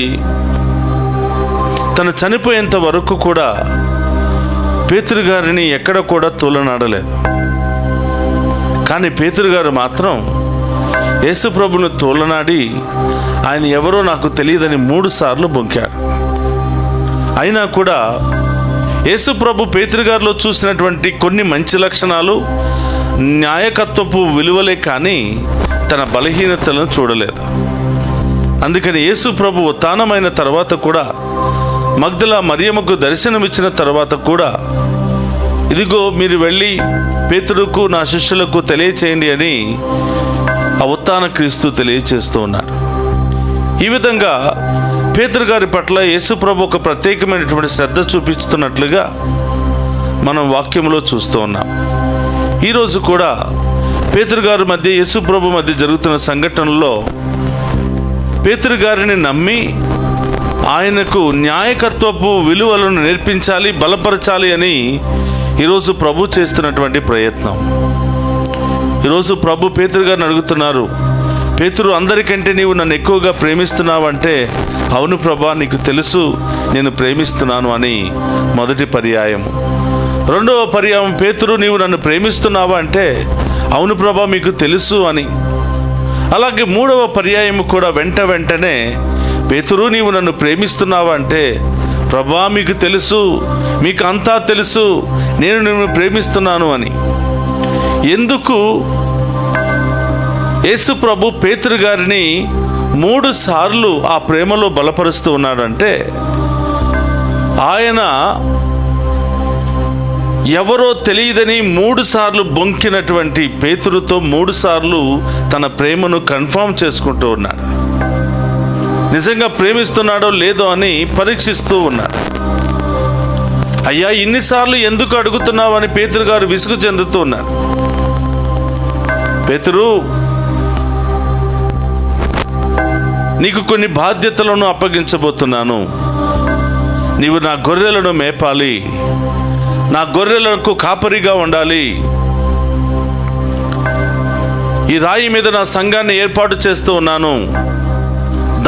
తను చనిపోయేంత వరకు కూడా పేతురు గారిని ఎక్కడ కూడా తూలనాడలేదు. కానీ పేతురు గారు మాత్రం యేసు ప్రభును తోలనాడి ఆయన ఎవరో నాకు తెలియదని 3 సార్లు బొంకాడు. అయినా కూడా యేసు ప్రభు పేతురు గారిలో చూసినటువంటి కొన్ని మంచి లక్షణాలు, న్యాయకత్వపు విలువలే కానీ తన బలహీనతలను చూడలేదు. అందుకని యేసు ప్రభు ఉత్థానమైన తర్వాత కూడా, మగ్దల మరియమ్మకు దర్శనమిచ్చిన తర్వాత కూడా, ఇదిగో మీరు వెళ్ళి పేతురుకు నా శిష్యులకు తెలియచేయండి అని ఆ ఉత్థాన క్రీస్తు తెలియచేస్తూ ఉన్నాడు. ఈ విధంగా పేతురు గారి పట్ల యేసు ప్రభు ఒక ప్రత్యేకమైనటువంటి శ్రద్ధ చూపిస్తున్నట్లుగా మనం వాక్యంలో చూస్తూ ఉన్నాం. ఈరోజు కూడా పేతురు గారి మధ్య యేసు ప్రభు మధ్య జరుగుతున్న సంఘటనలో పేతురు గారిని నమ్మి ఆయనకు న్యాయకత్వపు విలువలను నేర్పించాలి, బలపరచాలి అని ఈరోజు ప్రభు చేస్తున్నటువంటి ప్రయత్నం. ఈరోజు ప్రభు పేతురు గారిని అడుగుతున్నారు, పేతురు, అందరికంటే నీవు నన్ను ఎక్కువగా ప్రేమిస్తున్నావంటే, అవును ప్రభా, నీకు తెలుసు నేను ప్రేమిస్తున్నాను అని మొదటి పర్యాయము. రెండవ పర్యాయం, పేతురు, నీవు నన్ను ప్రేమిస్తున్నావా అంటే, అవును ప్రభా, మీకు తెలుసు అని. అలాగే మూడవ పర్యాయము కూడా వెంటనే, పేతురు, నీవు నన్ను ప్రేమిస్తున్నావా అంటే, ప్రభా, మీకు తెలుసు, మీకు అంతా తెలుసు, నేను నిన్ను ప్రేమిస్తున్నాను అని. ఎందుకు యేసు ప్రభు పేతురు గారిని 3 సార్లు ఆ ప్రేమలో బలపరుస్తూ ఉన్నాడంటే, ఆయన ఎవరో తెలియదని 3 సార్లు బొంకినటువంటి పేతురుతో 3 సార్లు తన ప్రేమను కన్ఫర్మ్ చేసుకుంటూ ఉన్నాడు. నిజంగా ప్రేమిస్తున్నాడో లేదో అని పరీక్షిస్తూ ఉన్నాడు. అయ్యా, ఇన్నిసార్లు ఎందుకు అడుగుతున్నావని పేతురు గారు విసుగు చెందుతూ ఉన్నాడు. పేతురు, నీకు కొన్ని బాధ్యతలను అప్పగించబోతున్నాను. నీవు నా గొర్రెలను మేపాలి, నా గొర్రెలకు కాపరిగా ఉండాలి. ఈ రాయి మీద నా సంఘాన్ని ఏర్పాటు చేస్తూ ఉన్నాను,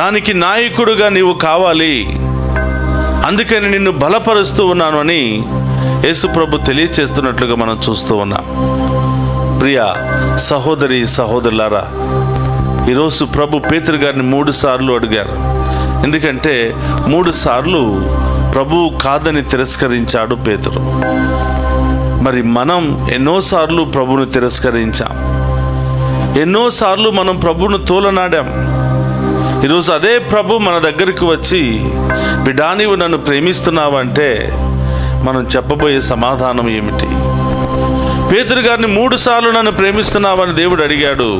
దానికి నాయకుడుగా నీవు కావాలి, అందుకని నిన్ను బలపరుస్తూ ఉన్నాను అని యేసు ప్రభు తెలియచేస్తున్నట్లుగా మనం చూస్తూ ఉన్నాం. ప్రియ సహోదరి సహోదరులారా, ఈరోజు ప్రభు పేతురు గారిని 3 సార్లు అడిగారు. ఎందుకంటే 3 సార్లు ప్రభు కాదని తిరస్కరించాడు పేతురు. మరి మనం ఎన్నోసార్లు ప్రభును తిరస్కరించాం, ఎన్నోసార్లు మనం ప్రభును తోలనాడాం. ఈరోజు అదే ప్రభు మన దగ్గరికి వచ్చి, బిడ్డా, నీవు నన్ను ప్రేమిస్తున్నావంటే మనం చెప్పబోయే సమాధానం ఏమిటి? పేతురు గారిని 3 సార్లు నన్ను ప్రేమిస్తున్నావని దేవుడు అడిగాడు.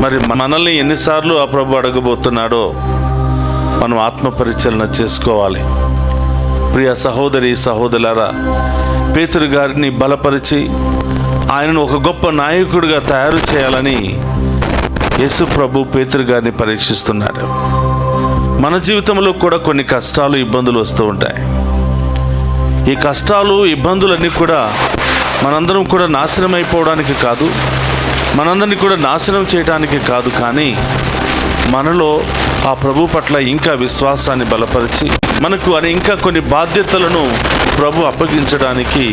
మరి మనల్ని ఎన్నిసార్లు ఆ ప్రభు అడగబోతున్నాడో మనం ఆత్మపరిశీలన చేసుకోవాలి. ప్రియ సహోదరి సహోదరులారా, పేతురు గారిని బలపరిచి ఆయనను ఒక గొప్ప నాయకుడిగా తయారు చేయాలని యేసు ప్రభు పేతురు గారిని పరీక్షిస్తున్నాడు. మన జీవితంలో కూడా కొన్ని కష్టాలు, ఇబ్బందులు వస్తూ ఉంటాయి. ఈ కష్టాలు, ఇబ్బందులన్నీ కూడా మనందరం కూడా నాశనం అయిపోవడానికి కాదు, మనందరినీ కూడా నాశనం చేయడానికి కాదు, కానీ మనలో ఆ ప్రభు పట్ల ఇంకా విశ్వాసాన్ని బలపరిచి మనకు ఇంకా కొన్ని బాధ్యతలను ప్రభు అప్పగించడానికి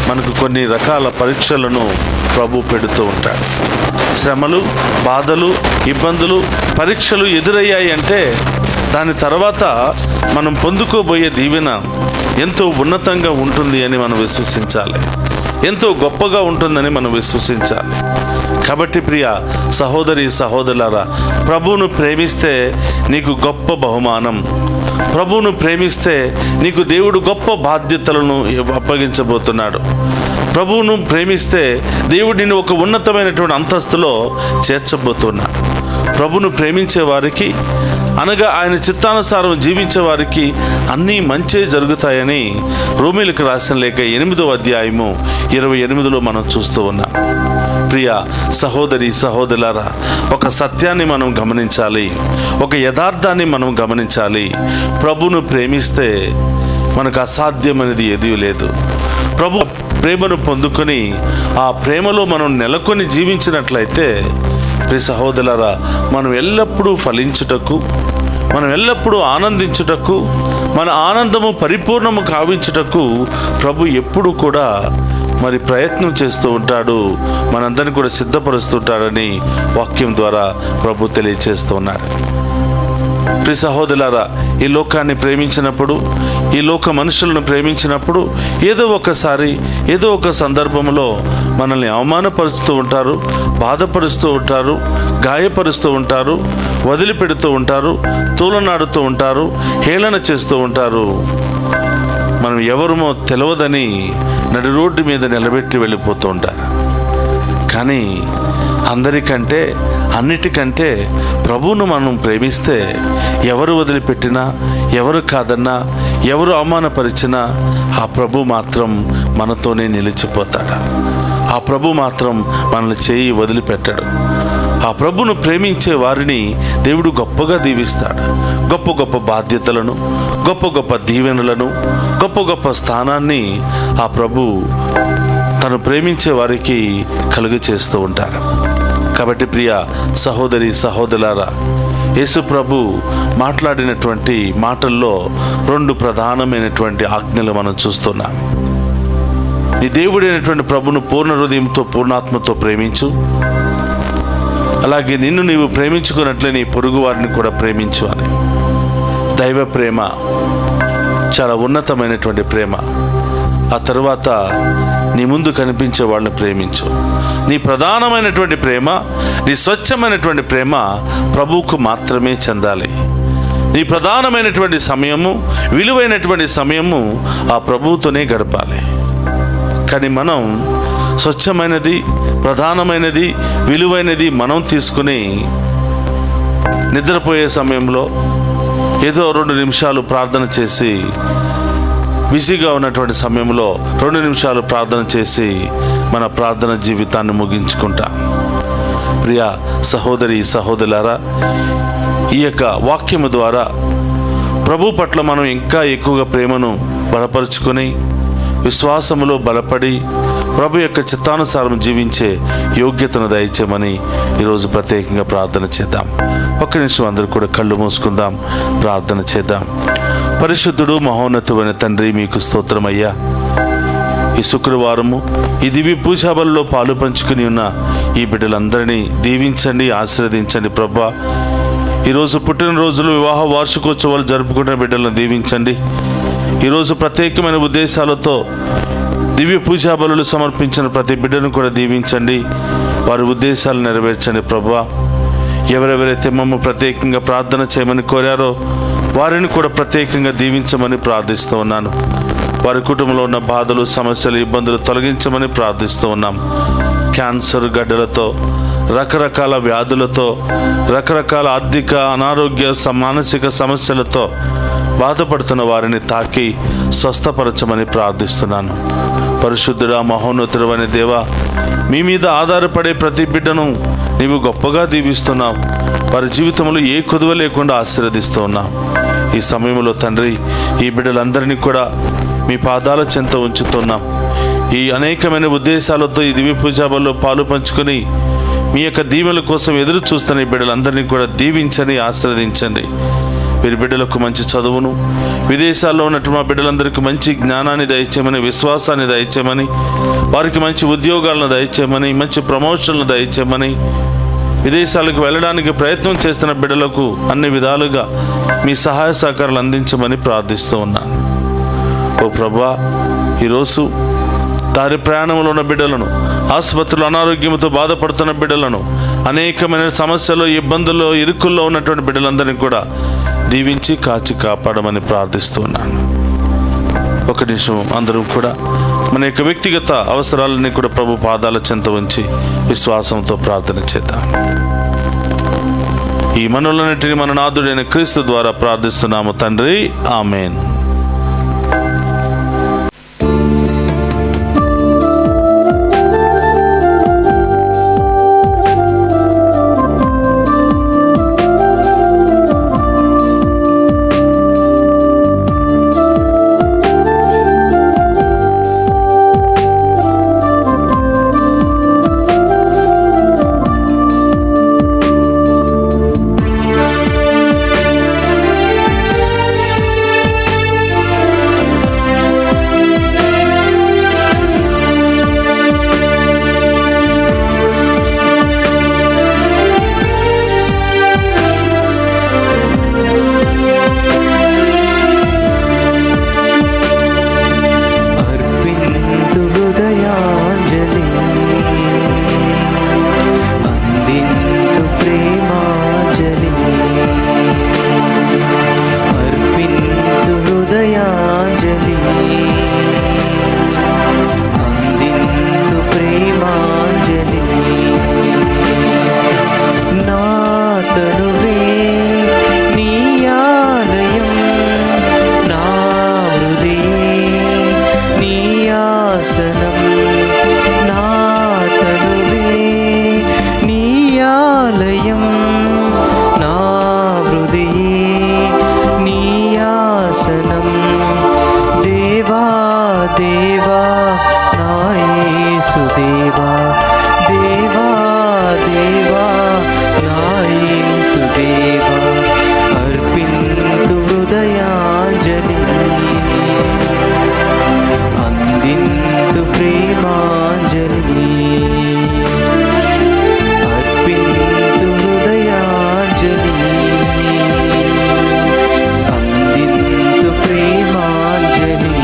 మనకు కొన్ని రకాల పరీక్షలను ప్రభు పెడుతూ ఉంటాడు. శ్రమలు, బాధలు, ఇబ్బందులు, పరీక్షలు ఎదురయ్యాయి అంటే దాని తర్వాత మనం పొందుకోబోయే దీవెన ఎంతో ఉన్నతంగా ఉంటుంది అని మనం విశ్వసించాలి, ఎంతో గొప్పగా ఉంటుందని మనం విశ్వసించాలి. కాబట్టి ప్రియ సహోదరి సహోదరులారా, ప్రభువును ప్రేమిస్తే నీకు గొప్ప బహుమానం, ప్రభువును ప్రేమిస్తే నీకు దేవుడు గొప్ప బాధ్యతలను అప్పగించబోతున్నాడు. ప్రభువును ప్రేమిస్తే దేవుడు నిన్ను ఒక ఉన్నతమైనటువంటి అంతస్తులో చేర్చబోతున్నాడు. ప్రభువును ప్రేమించే వారికి, అనగా ఆయన చిత్తానుసారం జీవించే వారికి అన్నీ మంచే జరుగుతాయని రోమీయులకు రాసిన లేఖ 8వ అధ్యాయము 28లో మనం చూస్తూ ఉన్నాం. ప్రియ సహోదరి సహోదరులారా, ఒక సత్యాన్ని మనం గమనించాలి, ఒక యథార్థాన్ని మనం గమనించాలి. ప్రభువును ప్రేమిస్తే మనకు అసాధ్యమైనది ఏదీ లేదు. ప్రభు ప్రేమను పొందుకొని ఆ ప్రేమలో మనం నెలకొని జీవించినట్లయితే ప్రియ సహోదరులారా, మనం ఎల్లప్పుడూ ఫలించుటకు, మనం ఎల్లప్పుడూ ఆనందించుటకు, మన ఆనందము పరిపూర్ణము కావించుటకు ప్రభు ఎప్పుడు కూడా మరి ప్రయత్నం చేస్తూ ఉంటాడు, మనందరినీ కూడా సిద్ధపరుస్తుంటాడని వాక్యం ద్వారా ప్రభు తెలియచేస్తూ ఉన్నాడు. ప్రియ సహోదరులారా, ఈ లోకాన్ని ప్రేమించినప్పుడు, ఈ లోక మనుషులను ప్రేమించినప్పుడు ఏదో ఒకసారి ఏదో ఒక సందర్భంలో మనల్ని అవమానపరుస్తూ ఉంటారు, బాధపరుస్తూ ఉంటారు, గాయపరుస్తూ ఉంటారు, వదిలిపెడుతూ ఉంటారు, తూలనాడుతూ ఉంటారు, హేళన చేస్తూ ఉంటారు. మనం ఎవరుమో తెలియదని నడి రోడ్డు మీద నిలబెట్టి వెళ్ళిపోతూ ఉంటారు. కానీ అందరికంటే అన్నిటికంటే ప్రభువును మనం ప్రేమిస్తే ఎవరు వదిలిపెట్టినా, ఎవరు కాదన్నా, ఎవరు అవమానపరిచినా ఆ ప్రభు మాత్రం మనతోనే నిలిచిపోతాడు. ఆ ప్రభు మాత్రం మనల్ని చేయి వదిలిపెట్టాడు. ఆ ప్రభును ప్రేమించే వారిని దేవుడు గొప్పగా దీవిస్తాడు. గొప్ప గొప్ప బాధ్యతలను, గొప్ప గొప్ప దీవెనలను, గొప్ప గొప్ప స్థానాన్ని ఆ ప్రభు తను ప్రేమించే వారికి కలుగు చేస్తూ ఉంటారు. కాబట్టి ప్రియ సహోదరి సహోదరులారా, యేసు ప్రభు మాట్లాడినటువంటి మాటల్లో 2 ప్రధానమైనటువంటి ఆజ్ఞలు మనం చూస్తున్నాం. నీ దేవుడైనటువంటి ప్రభును పూర్ణ హృదయంతో పూర్ణాత్మతో ప్రేమించు, అలాగే నిన్ను నీవు ప్రేమించుకున్నట్లే నీ పొరుగు వారిని కూడా ప్రేమించు అని. దైవ ప్రేమ చాలా ఉన్నతమైనటువంటి ప్రేమ. ఆ తరువాత నీ ముందు కనిపించే వాళ్ళని ప్రేమించు. నీ ప్రధానమైనటువంటి ప్రేమ, నీ స్వచ్ఛమైనటువంటి ప్రేమ ప్రభువుకు మాత్రమే చెందాలి. నీ ప్రధానమైనటువంటి సమయము, విలువైనటువంటి సమయము ఆ ప్రభువుతోనే గడపాలి. కానీ మనం స్వచ్ఛమైనది, ప్రధానమైనది, విలువైనది మనం తీసుకుని నిద్రపోయే సమయంలో ఏదో 2 నిమిషాలు ప్రార్థన చేసి, బిజీగా ఉన్నటువంటి సమయంలో 2 నిమిషాలు ప్రార్థన చేసి మన ప్రార్థన జీవితాన్ని ముగించుకుంటాం. ప్రియ సహోదరి సహోదరులారా, ఈ యొక్క వాక్యము ద్వారా ప్రభు పట్ల మనం ఇంకా ఎక్కువగా ప్రేమను బలపరుచుకొని, విశ్వాసములో బలపడి ప్రభు యొక్క చిత్తానుసారం జీవించే యోగ్యతను దయచేయమని ఈరోజు ప్రత్యేకంగా ప్రార్థన చేద్దాం. ఒక్క నిమిషం అందరూ కూడా కళ్ళు మూసుకుందాం, ప్రార్థన చేద్దాం. పరిశుద్ధుడు మహోన్నతుడైన తండ్రి, మీకు స్తోత్రమయ్యా. ఈ శుక్రవారము ఈ దివ్య పూజా బలిలో పాలు పంచుకుని ఉన్న ఈ బిడ్డలందరినీ దీవించండి, ఆశీర్వదించండి ప్రభా. ఈరోజు పుట్టినరోజులు, వివాహ వార్షికోత్సవాలు జరుపుకునే బిడ్డలను దీవించండి. ఈరోజు ప్రత్యేకమైన ఉద్దేశాలతో దివ్య పూజా బలులు సమర్పించిన ప్రతి బిడ్డను కూడా దీవించండి, వారి ఉద్దేశాలు నెరవేర్చండి ప్రభా. ఎవరెవరైతే మమ్మల్ని ప్రత్యేకంగా ప్రార్థన చేయమని కోరారో వారిని కూడా ప్రత్యేకంగా దీవించమని ప్రార్థిస్తూ ఉన్నాను. వారి కుటుంబంలో ఉన్న బాధలు, సమస్యలు, ఇబ్బందులు తొలగించమని ప్రార్థిస్తూ ఉన్నాం. క్యాన్సర్ గడ్డలతో, రకరకాల వ్యాధులతో, రకరకాల ఆర్థిక, అనారోగ్య, మానసిక సమస్యలతో బాధపడుతున్న వారిని తాకి స్వస్థపరచమని ప్రార్థిస్తున్నాను. పరిశుద్ధుడా, మహోన్నతుడు అనే దేవా, మీ మీద ఆధారపడే ప్రతి బిడ్డను నీవు గొప్పగా దీవిస్తున్నావు. వారి జీవితంలో ఏ కొదువ లేకుండా ఆశీర్వదిస్తూ ఉన్నావు. ఈ సమయంలో తండ్రి, ఈ బిడ్డలందరినీ కూడా మీ పాదాల చెంత ఉంచుతున్నాం. ఈ అనేకమైన ఉద్దేశాలతో ఈ దివ్య పూజాబల్లో పాలు పంచుకొని మీ యొక్క దీవెనల కోసం ఎదురు చూస్తున్న ఈ బిడ్డలందరినీ కూడా దీవించని, ఆశీర్వదించండి. వీరి బిడ్డలకు మంచి చదువును, విదేశాల్లో ఉన్నట్టు మా బిడ్డలందరికీ మంచి జ్ఞానాన్ని దయచేయమని, విశ్వాసాన్ని దయచేయమని, వారికి మంచి ఉద్యోగాలను దయచేయమని, మంచి ప్రమోషన్లు దయచేయమని, విదేశాలకు వెళ్ళడానికి ప్రయత్నం చేస్తున్న బిడ్డలకు అన్ని విధాలుగా మీ సహాయ సహకారాలు అందించమని ప్రార్థిస్తూ ఉన్నాను. ఓ ప్రభువా, ఈరోజు దారి ప్రయాణంలో ఉన్న బిడ్డలను, ఆసుపత్రులు అనారోగ్యంతో బాధపడుతున్న బిడ్డలను, అనేకమైన సమస్యలు, ఇబ్బందుల్లో, ఇరుకుల్లో ఉన్నటువంటి బిడ్డలందరినీ కూడా దీవించి కాచి కాపాడమని ప్రార్థిస్తున్నాను. ఒక నిమిషం అందరూ కూడా మన యొక్క వ్యక్తిగత అవసరాలన్నీ కూడా ప్రభు పాదాల చెంత ఉంచి విశ్వాసంతో ప్రార్థన చేద్దాం. ఈ మనవులన్నిటిని మన నాథుడైన క్రీస్తు ద్వారా ప్రార్థిస్తున్నాము తండ్రి, ఆమేన్. దేవా నా యేసుదేవా దేవా దేవా నా యేసుదేవా అర్పింతు హృదయాంజలి అందింతు ప్రేమాంజలి అర్పింతు హృదయాంజలి అందింతు ప్రేమాంజలి.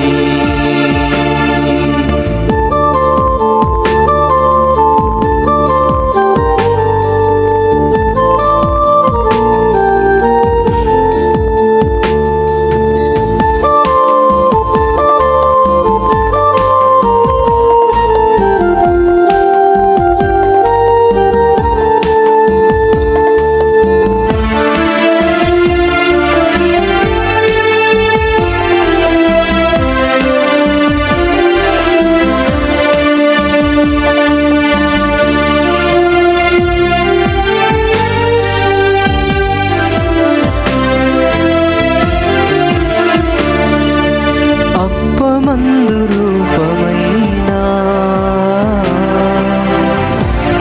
అప్పమందు రూపమైన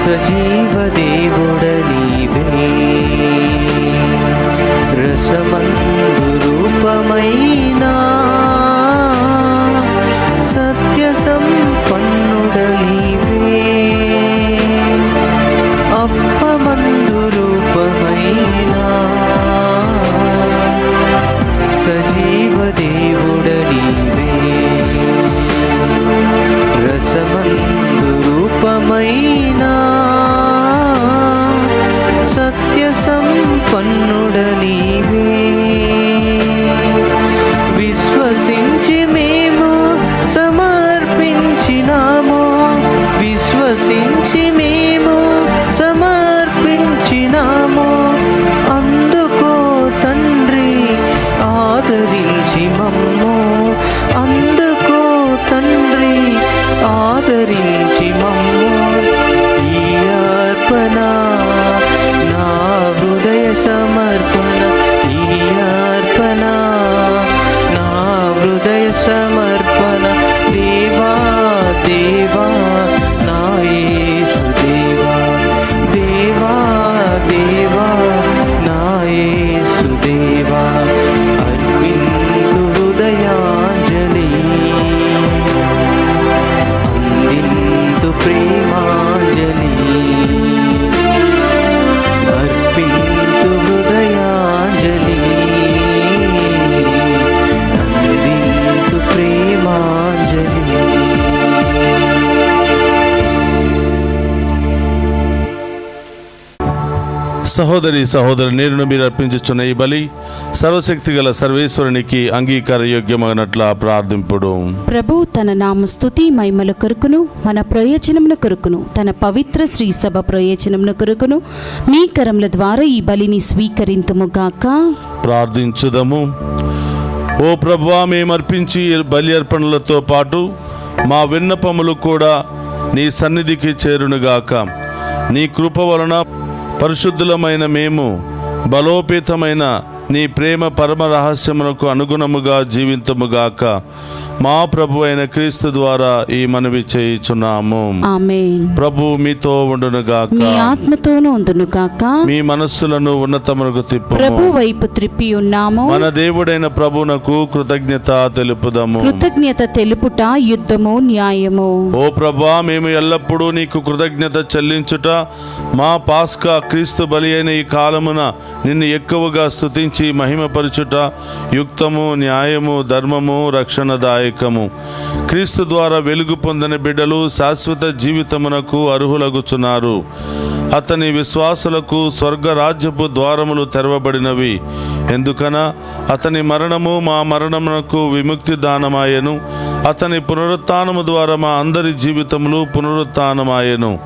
సజీవ దేవుడ నీవే రసమందు రూపమైన సత్య సంపన్నుడ నీవే అప్పమందు రూపమైన సజీవ దేవుడ నీవే రసమందు రూపమైన సత్య సంపన్నుడ నీవే విశ్వసించి మేము సమర్పించినాము విశ్వసించి మేము సమర్పించినాము అందుకో తండ్రి ఆదరించి మమ్ము అందుకో తండ్రి ఆదరించి మమ్ము ఈ అర్పణ నా హృదయ సమర్పణ ఈ అర్పణ నా హృదయ సమర్పణ దేవా దేవా నా యేసుదేవా దేవా దేవా నా యేసుదేవా అర్పింతు హృదయాంజలి అందింతు ప్రేమాంజలి అర్పింతు హృదయాంజలి అందింతు ప్రేమాంజలి. సహోదరి సహోదరు నేను మీరు అర్పించుచున్న ఈ బలి సర్వశక్తి గల సర్వేశ్వరునికి అంగీకార యోగ్యమగినట్ల ప్రార్థింపుడు. ప్రభు తన నామ స్తుతి మహిమల కొరకును మన ప్రయోజనముల కొరకును తన పవిత్ర శ్రీ సభ ప్రయోజనముల కొరకును మీ కరముల ద్వారా ఈ బలిని స్వీకరింతుముగాక. ప్రార్థించుదము. ఓ ప్రభువా, మేము అర్పించి బలి అర్పణలతో పాటు మా విన్నపములు కూడా నీ సన్నిధికి చేరునుగాక. నీ కృప వలన పరిశుద్ధులమైన మేము బలోపేతమైన నీ ప్రేమ పరమ రహస్యమునకు అనుగుణముగా జీవింతుముగాక. మా ప్రభు అయిన క్రీస్తు ద్వారా ఈ మనవి చేయుచున్నాము. ఆమేన్. ప్రభు మీతో ఉండునుగాక. మీ ఆత్మతోనూ ఉండునుగాక. మీ మనస్సులను ఉన్నతమునకు తిప్పుము. ప్రభు వైపు త్రిప్పి ఉన్నాము. మన దేవుడైన ప్రభునకు కృతజ్ఞత తెలుపుదము. కృతజ్ఞత తెలుపుట యుద్ధము న్యాయము. ఓ ప్రభువా, మేము ఎల్లప్పుడూ నీకు కృతజ్ఞత చెల్లించుట, మా పాస్కా క్రీస్తు బలి అయిన ఈ కాలమున నిన్ను ఎక్కువగా స్తుతించి మహిమపరచుట యుక్తము, న్యాయము, ధర్మము, రక్షణదాయకము. క్రీస్తు ద్వారా వెలుగు పొందిన బిడ్డలు శాశ్వత జీవితమునకు అర్హులగుచున్నారు. అతని విశ్వాసులకు స్వర్గరాజ్యపు ద్వారములు తెరవబడినవి. ఎందుకనా అతని మరణము మా మరణమునకు విముక్తి దానమాయెను. అతని పునరుత్థానము ద్వారా మా అందరి జీవితములు పునరుత్థానమాయెను.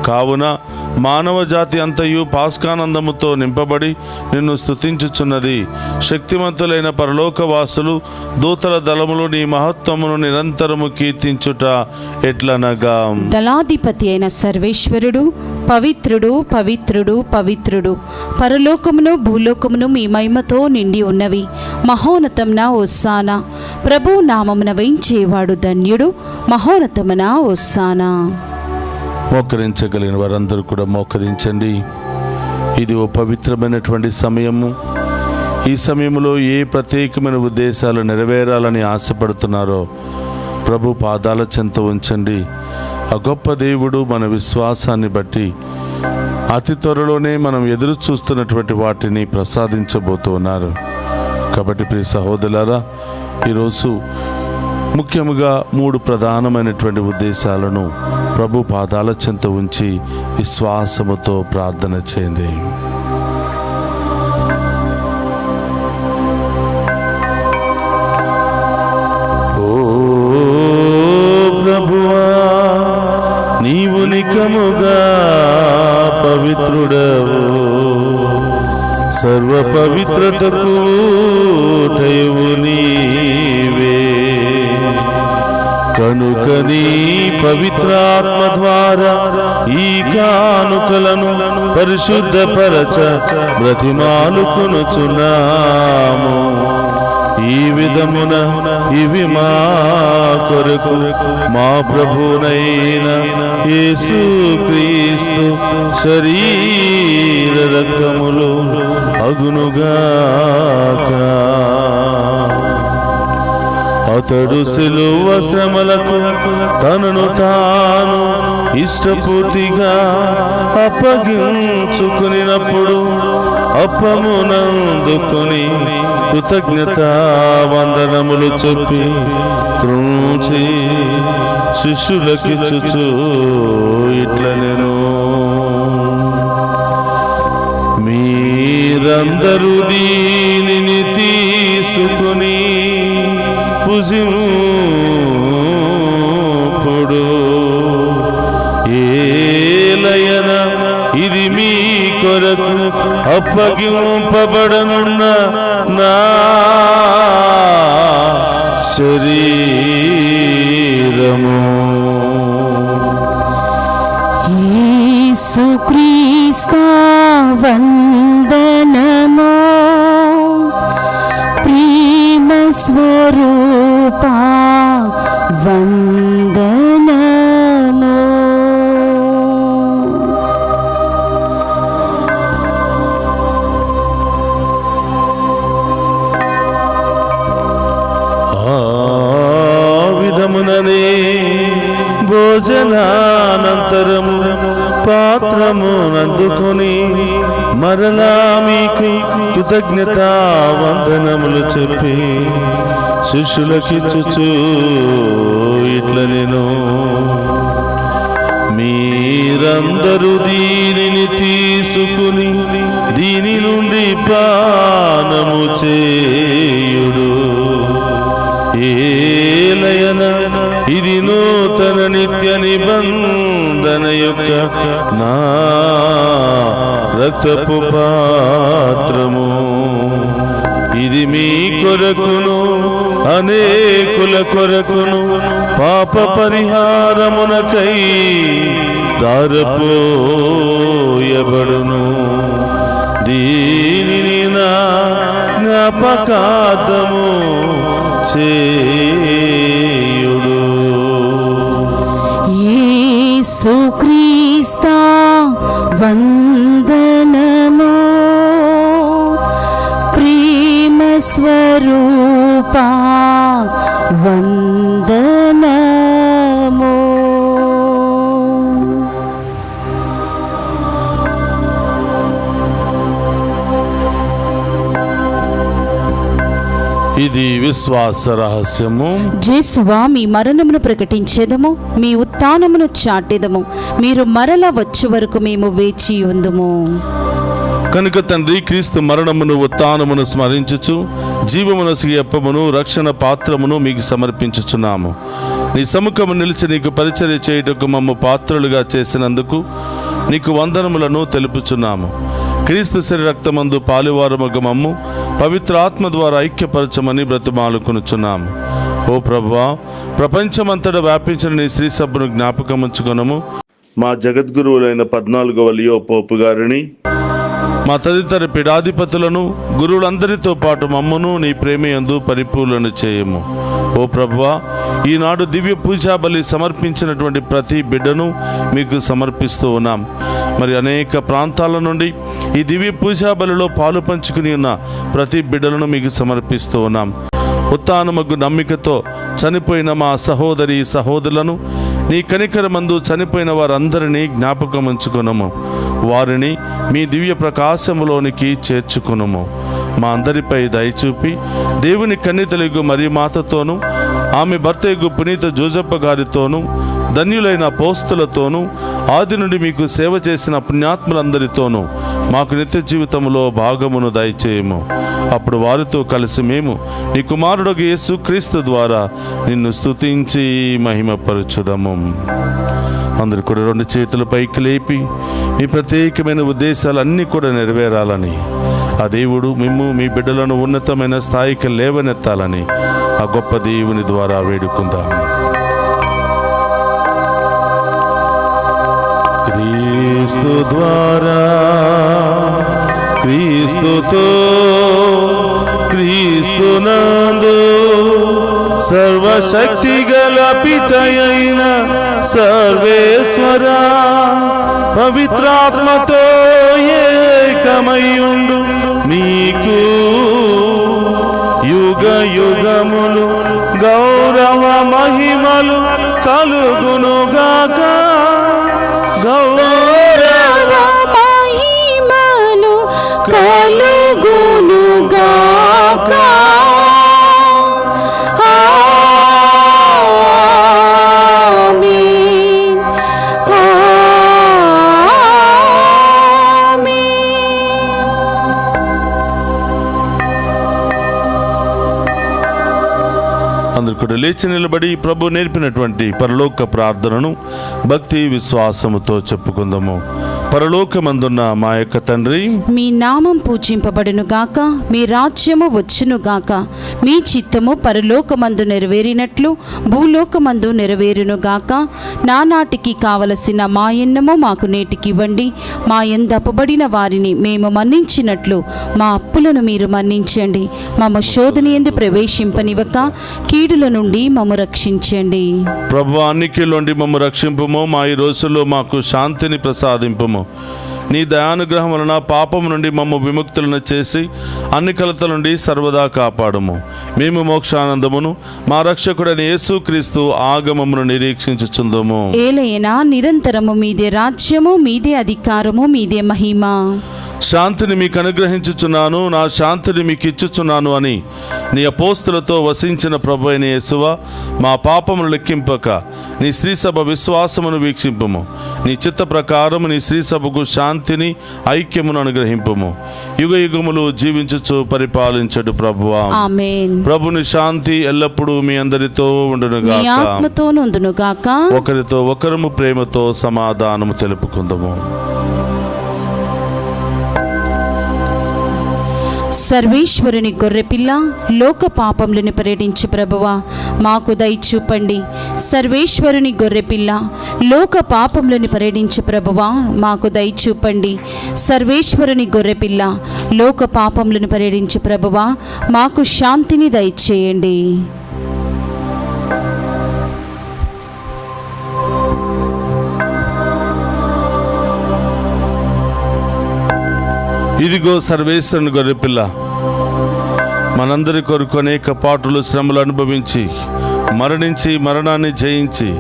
కావున మానవ జాతి అంతయు పాస్కానందముతో నింపబడి నిన్ను స్తుతించుచున్నది. శక్తిమంతులైన పరలోకవాసులు దూతల దళములు నీ మహత్వమును నిరంతరము కీర్తించుట ఎట్లనగా, దళాధిపతి అయిన సర్వేశ్వరుడు పవిత్రుడు పవిత్రుడు పవిత్రుడు, పరలోకమును భూలోకమును మీ మహిమతో నిండి ఉన్నవి. మహోన్నతమున హోసానా, ప్రభు నామమున వేంచేవాడు ధన్యుడు. మహోన్నతమున హోసానా. మోకరించగలిగిన వారందరూ కూడా మోకరించండి. ఇది ఓ పవిత్రమైనటువంటి సమయము. ఈ సమయంలో ఏ ప్రత్యేకమైన ఉద్దేశాలు నెరవేరాలని ఆశపడుతున్నారో ప్రభు పాదాల చెంత ఉంచండి. ఆ గొప్ప దేవుడు మన విశ్వాసాన్ని బట్టి అతి త్వరలోనే మనం ఎదురు చూస్తున్నటువంటి వాటిని ప్రసాదించబోతున్నారు. కాబట్టి ప్రియ సహోదరులారా, ఈరోజు ముఖ్యముగా 3 ప్రధానమైనటువంటి ఉద్దేశాలను ప్రభు పాదాల చెంత ఉంచి విశ్వాసముతో ప్రార్థన చేయండి. నీవు నికముగా పవిత్రుడవు, సర్వ పవిత్రతకు ఊటయు నీవే. కనుక నీ పవిత్రాత్మ ద్వారా ఈ కానుకలను పరిశుద్ధపరచ బ్రతిమాలుకొనుచున్నాము. ఈ విధమున ఇవి మా కొరకు మా ప్రభునైన యేసుక్రీస్తు శరీర రక్తములు అగునుగాక. అతడు సిలువ శ్రమలకు తనను తాను ఇష్టపూర్తిగా అప్పగించుకునినప్పుడు అప్పమునందుకొని కృతజ్ఞతా వందనములు చెప్పి త్రుంచి శిష్యులకిచ్చుచు ఇట్లనెను, మీరందరూ దీనిని తీసుకుని భుజింపుడు. ఏలయన ఇది మీ కొరకు అప్పగింపబడనున్న నా శరీరము. యేసుక్రీస్తు వందనము, ప్రేమ స్వరూపా వందనము. విధముననే భోజనానంతరము పాత్రమునందుకొని మరలా మీకు కృతజ్ఞతా వందనములు చెప్పి శిష్యులకిచ్చుచు ఇట్లనెను, మీరందరూ దీనిని తీసుకుని దీని నుండి పానము చేయుడు. ఏలయన ఇది నూతన నిత్య నిబంధన యొక్క నా రక్తపు పాత్రము. ఇది మీ కొరకును అనేకుల కొరకును పాప పరిహారమునకై దారపోయబడును. దీనిని నా జ్ఞాపకార్థము చేయుడు. యేసుక్రీస్తు వందనము, ప్రేమ స్వరూపా వందనము. ఇది విశ్వాస రహస్యము. జేసువా, మీ మరణమును ప్రకటించేదము, మీ ఉత్థానమును చాటెదము. మీరు మరల వచ్చు వరకు మేము వేచి ఉందుము. కనుక తండ్రి, క్రీస్తు మరణమును ఉత్థానమును స్మరించుచు జీవమునసు అప్పమును రక్షణ పాత్రమును మీకు సమర్పించుచున్నాము. నీ సముఖము నిలిచి నీకు పరిచర్య చేయుటకు మమ్ము పాత్రులుగా చేసినందుకు నీకు వందనములను తెలుపుచున్నాము. క్రీస్తు శరీర రక్తమందు పాలువారమగు మమ్ము పవిత్ర ఆత్మ ద్వారా ఐక్యపరచమని బ్రతిమాలుకొనుచున్నాము. ఓ ప్రభువా, ప్రపంచమంతటా వ్యాపించిన నీ శ్రీ సభను జ్ఞాపకం ఉంచుకొనము. మా జగద్గురువులైన 14వ లియో పోపు గారిని, మా తదితర పీఠాధిపతులను, గురువులందరితో పాటు మమ్మను నీ ప్రేమయందు పరిపూర్ణను చేయము. ఓ ప్రభువా, ఈనాడు దివ్య పూజా బలి సమర్పించినటువంటి ప్రతి బిడ్డను మీకు సమర్పిస్తూ ఉన్నాం. మరి అనేక ప్రాంతాల నుండి ఈ దివ్య పూజా బలిలో పాలు పంచుకుని ఉన్న ప్రతి బిడ్డలను మీకు సమర్పిస్తూ ఉన్నాం. ఉత్థానమగు నమ్మికతో చనిపోయిన మా సహోదరి సహోదరులను, నీ కనికరమందు చనిపోయిన వారందరినీ జ్ఞాపకం ఉంచుకునము. వారిని మీ దివ్య ప్రకాశములోనికి చేర్చుకునుము. మా అందరిపై దయచూపి దేవుని కన్నితలిగు మరియమాతతోనూ, ఆమె భర్తయగు పునీత జోజప్ప గారితోనూ, ధన్యులైన అపోస్తలతోనూ, ఆది నుండి మీకు సేవ చేసిన పుణ్యాత్ములందరితోనూ మాకు నిత్య జీవితంలో భాగమును దయచేయము. అప్పుడు వారితో కలిసి మేము నీ కుమారుడు యేసు క్రీస్తు ద్వారా నిన్ను స్తుతించి మహిమపరచుదము. అందరు కూడా 2 చేతుల పైకి లేపి మీ ప్రత్యేకమైన ఉద్దేశాలన్నీ కూడా నెరవేరాలని, ఆ దేవుడు మిమ్ము మీ బిడ్డలను ఉన్నతమైన స్థాయికి లేవనెత్తాలని ఆ గొప్ప దేవుని ద్వారా వేడుకుందాం. క్రీస్తు ద్వారా, క్రీస్తుతో, క్రీస్తునందు సర్వశక్తి గల పితయైన సర్వేశ్వర పవిత్రాత్మతో ఏకమయుండు నీకు యుగ యుగములు గౌరవ మహిమలు కలుగునుగాక. గౌరవ మహిమలు కలుగునుగాక. ఆమేన్, ఆమేన్. అందరు కూడా లేచి నిలబడి ప్రభు నేర్పినటువంటి పరలోక ప్రార్థనను భక్తి విశ్వాసముతో చెప్పుకుందాము. పరలోకమందున్న మా యొక్క తండ్రి, మీ నామం పూజింపబడును గాక, మీ రాజ్యము వచ్చును గాక, మీ చిత్తము పరలోకమందు నెరవేరినట్లు భూలోకమందు నెరవేరును గాక. నానాటికి కావలసిన మా ఎన్నము మాకు నేటికివ్వండి. మా యందు అప్పబడిన వారిని మేము మన్నించినట్లు మా అప్పులను మీరు మన్నించండి. మమ్మ శోధన యందు ప్రవేశింపనివ్వక కీడుల నుండి మమ్ము రక్షించండి. ప్రభు అన్నికిలోండి మమ్ము రక్షింపుము. మా ఈ రోజుల్లో మాకు శాంతిని ప్రసాదింపుము. నీ దయానుగ్రహం వలన పాపం నుండి మమ్ము విముక్తులను చేసి అన్ని కలతల నుండి సర్వదా కాపాడుము. మేము మోక్షానందమును మా రక్షకుడైన యేసుక్రీస్తు ఆగమమును నిరీక్షించుచుందుము. ఏలయనా నిరంతరము మీదే రాజ్యము, మీదే అధికారము, మీదే మహిమ. శాంతిని మీకు అనుగ్రహించుచున్నాను, నా శాంతిని మీకు ఇచ్చుచున్నాను అని నీ అపోస్తులతో వసించిన ప్రభు అయిన యేసువా, మా పాపమును లెక్కింపక నీ శ్రీసభ విశ్వాసమును వీక్షింపుము. నీ చిత్త ప్రకారము నీ శ్రీసభకు శాంతిని ఐక్యమును అనుగ్రహింపుము. యుగ యుగములు జీవించుచు పరిపాలించడు ప్రభువా. ఆమేన్. ప్రభుని శాంతి ఎల్లప్పుడూ మీ అందరితో మీ ఉండునుగాక. ఆత్మతోనుందునుగాక. ఒకరితో ఒకరము ప్రేమతో సమాధానము తెలుపుకుందాము. సర్వేశ్వరుని గొర్రెపిల్ల, లోక పాపములను పర్యటించు ప్రభువా, మాకు దయ చూపండి. సర్వేశ్వరుని గొర్రెపిల్ల, లోక పాపములను పర్యటించు ప్రభువా, మాకు దయ చూపండి. సర్వేశ్వరుని గొర్రెపిల్ల, లోక పాపములను పర్యటించు ప్రభువా, మాకు శాంతిని దయచేయండి. ఇదిగో సర్వేశ్వరుని గొర్రెపిల్ల, మనందరి కొరకు అనేక పాటులు శ్రమలు అనుభవించి మరణించి మరణాన్ని జయించి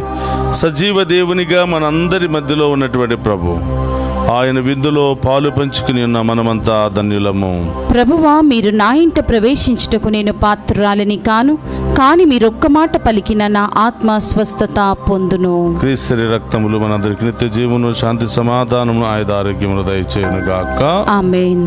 సజీవ దేవునిగా మనందరి మధ్యలో ఉన్నటువంటి ప్రభు, ఆయన విందులో పాలు పంచుకుని ఉన్న మనమంతా ధన్యులము. ప్రభువా, మీరు నా ఇంట ప్రవేశించుటకు నేను పాత్రురాలని కాను, కానీ మీరొక్క మాట పలికిన నా ఆత్మ స్వస్థత పొందును. క్రీస్తు రక్తములు మనందరికి నిత్య జీవమును, శాంతి సమాధానమును, ఆయుధ ఆరోగ్యమును దయచేయును గాక. ఆమేన్.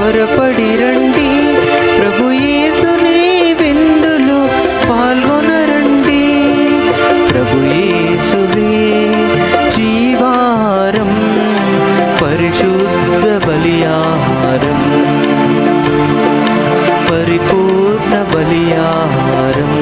త్వరపడి రండి, ప్రభు యేసుని విందులో పాల్గొనరండి. ప్రభు యేసువే జీవారం, పరిశుద్ధ బలియాహారం, పరిపూర్ణ బలియాహారం.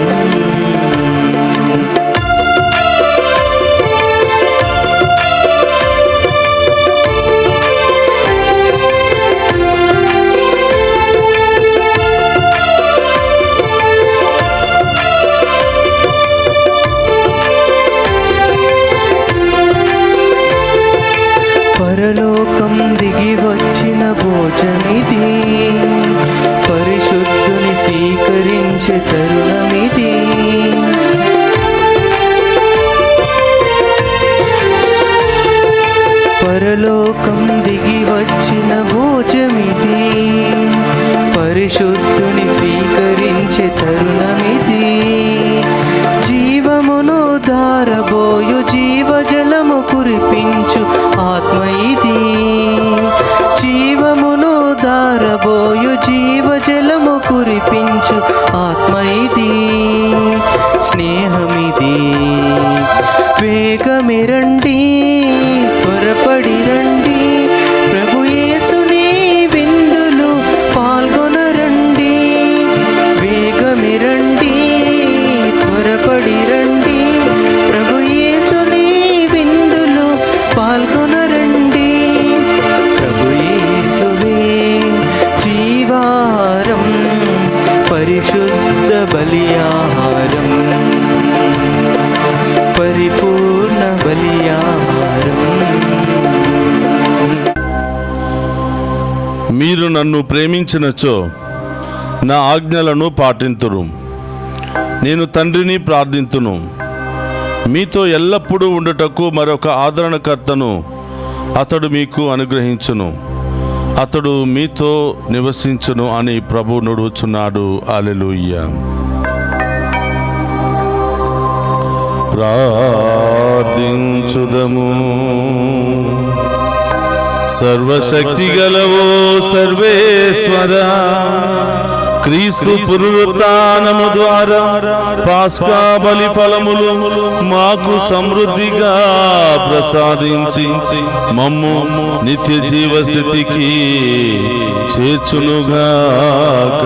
పరలోకం దిగి వచ్చిన భోజమిది, పరిశుద్ధుని స్వీకరించే తరుణమిది. పరలోకం దిగి వచ్చిన భోజమిది, పరిశుద్ధుని స్వీకరించే తరుణమిది. జీవమును ధారబోయు జీవజలము కురిపించు ఆత్మ ఇది. జీవమును ధారబోయు జీవజలము కురిపించు ఆత్మ ఇది. స్నేహమిది, వేగమిరండి, త్వరపడి రండి, ప్రభు యేసుని విందులు పాల్గొనరండి. వేగమిరండి, త్వరపడి రండి, ప్రభు యేసుని విందులు పాల్గొనరండి. ప్రభు యేసువే జీవారం, పరిశుద్ధ బలియాహారం, పరిపూర్ణ బలియాహారం. మీరు నన్ను ప్రేమించినచో నా ఆజ్ఞలను పాటింతురు. నేను తండ్రిని ప్రార్థింతును, మీతో ఎల్లప్పుడూ ఉండుటకు మరొక ఆదరణకర్తను అతడు మీకు అనుగ్రహించును. అతడు మీతో నివసించును అని ప్రభు నుడుచున్నాడు. హల్లెలూయా. ప్రార్థించుదము. సర్వశక్తి గలవో సర్వేశ్వర, క్రీస్తు పునరుత్థానము ద్వారా పాస్కా బలి ఫలములు మాకు సమృద్ధిగా ప్రసాదించి మమ్ము నిత్య జీవ స్థితికి చేర్చునుగాక.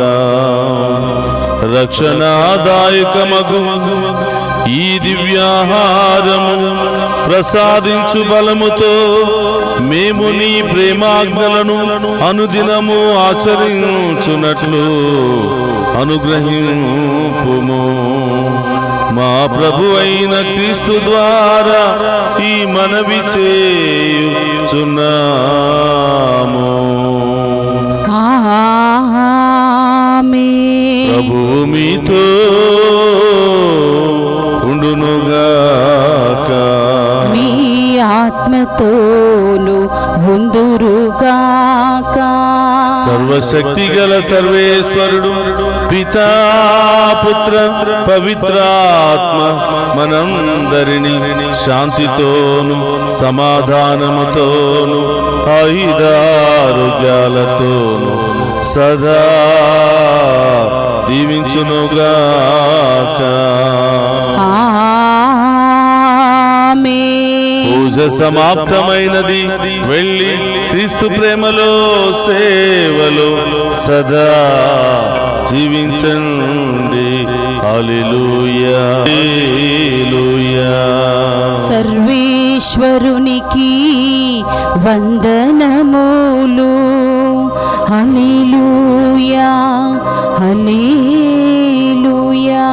రక్షణాదాయకమగు ఈ దివ్యాహారము ప్రసాదించు బలముతో మేము నీ ప్రేమాజ్ఞలను అనుదినము ఆచరించునట్లు అనుగ్రహింపుము. మా ప్రభు అయిన క్రీస్తు ద్వారా ఈ మనవి చేయుచున్నాము. ఆమేన్. ప్రభువు మీతో ఉండునుగాక, మీ ఆత్మతోను ఉందురుగాక. సర్వశక్తి గల సర్వేశ్వరుడు పితా పుత్ర పవిత్రాత్మ మనందరినీ శాంతితోను సమాధానముతోను ఆయురారోగ్యాలతోను సదా దీవించునుగాక. పూజ సమాప్తమైనది. వెళ్ళి క్రీస్తు ప్రేమలో సేవలో సదా జీవించండి. హల్లెలూయా, హల్లెలూయా. సర్వేశ్వరునికి వందనములు. హల్లెలూయా, హల్లెలూయా.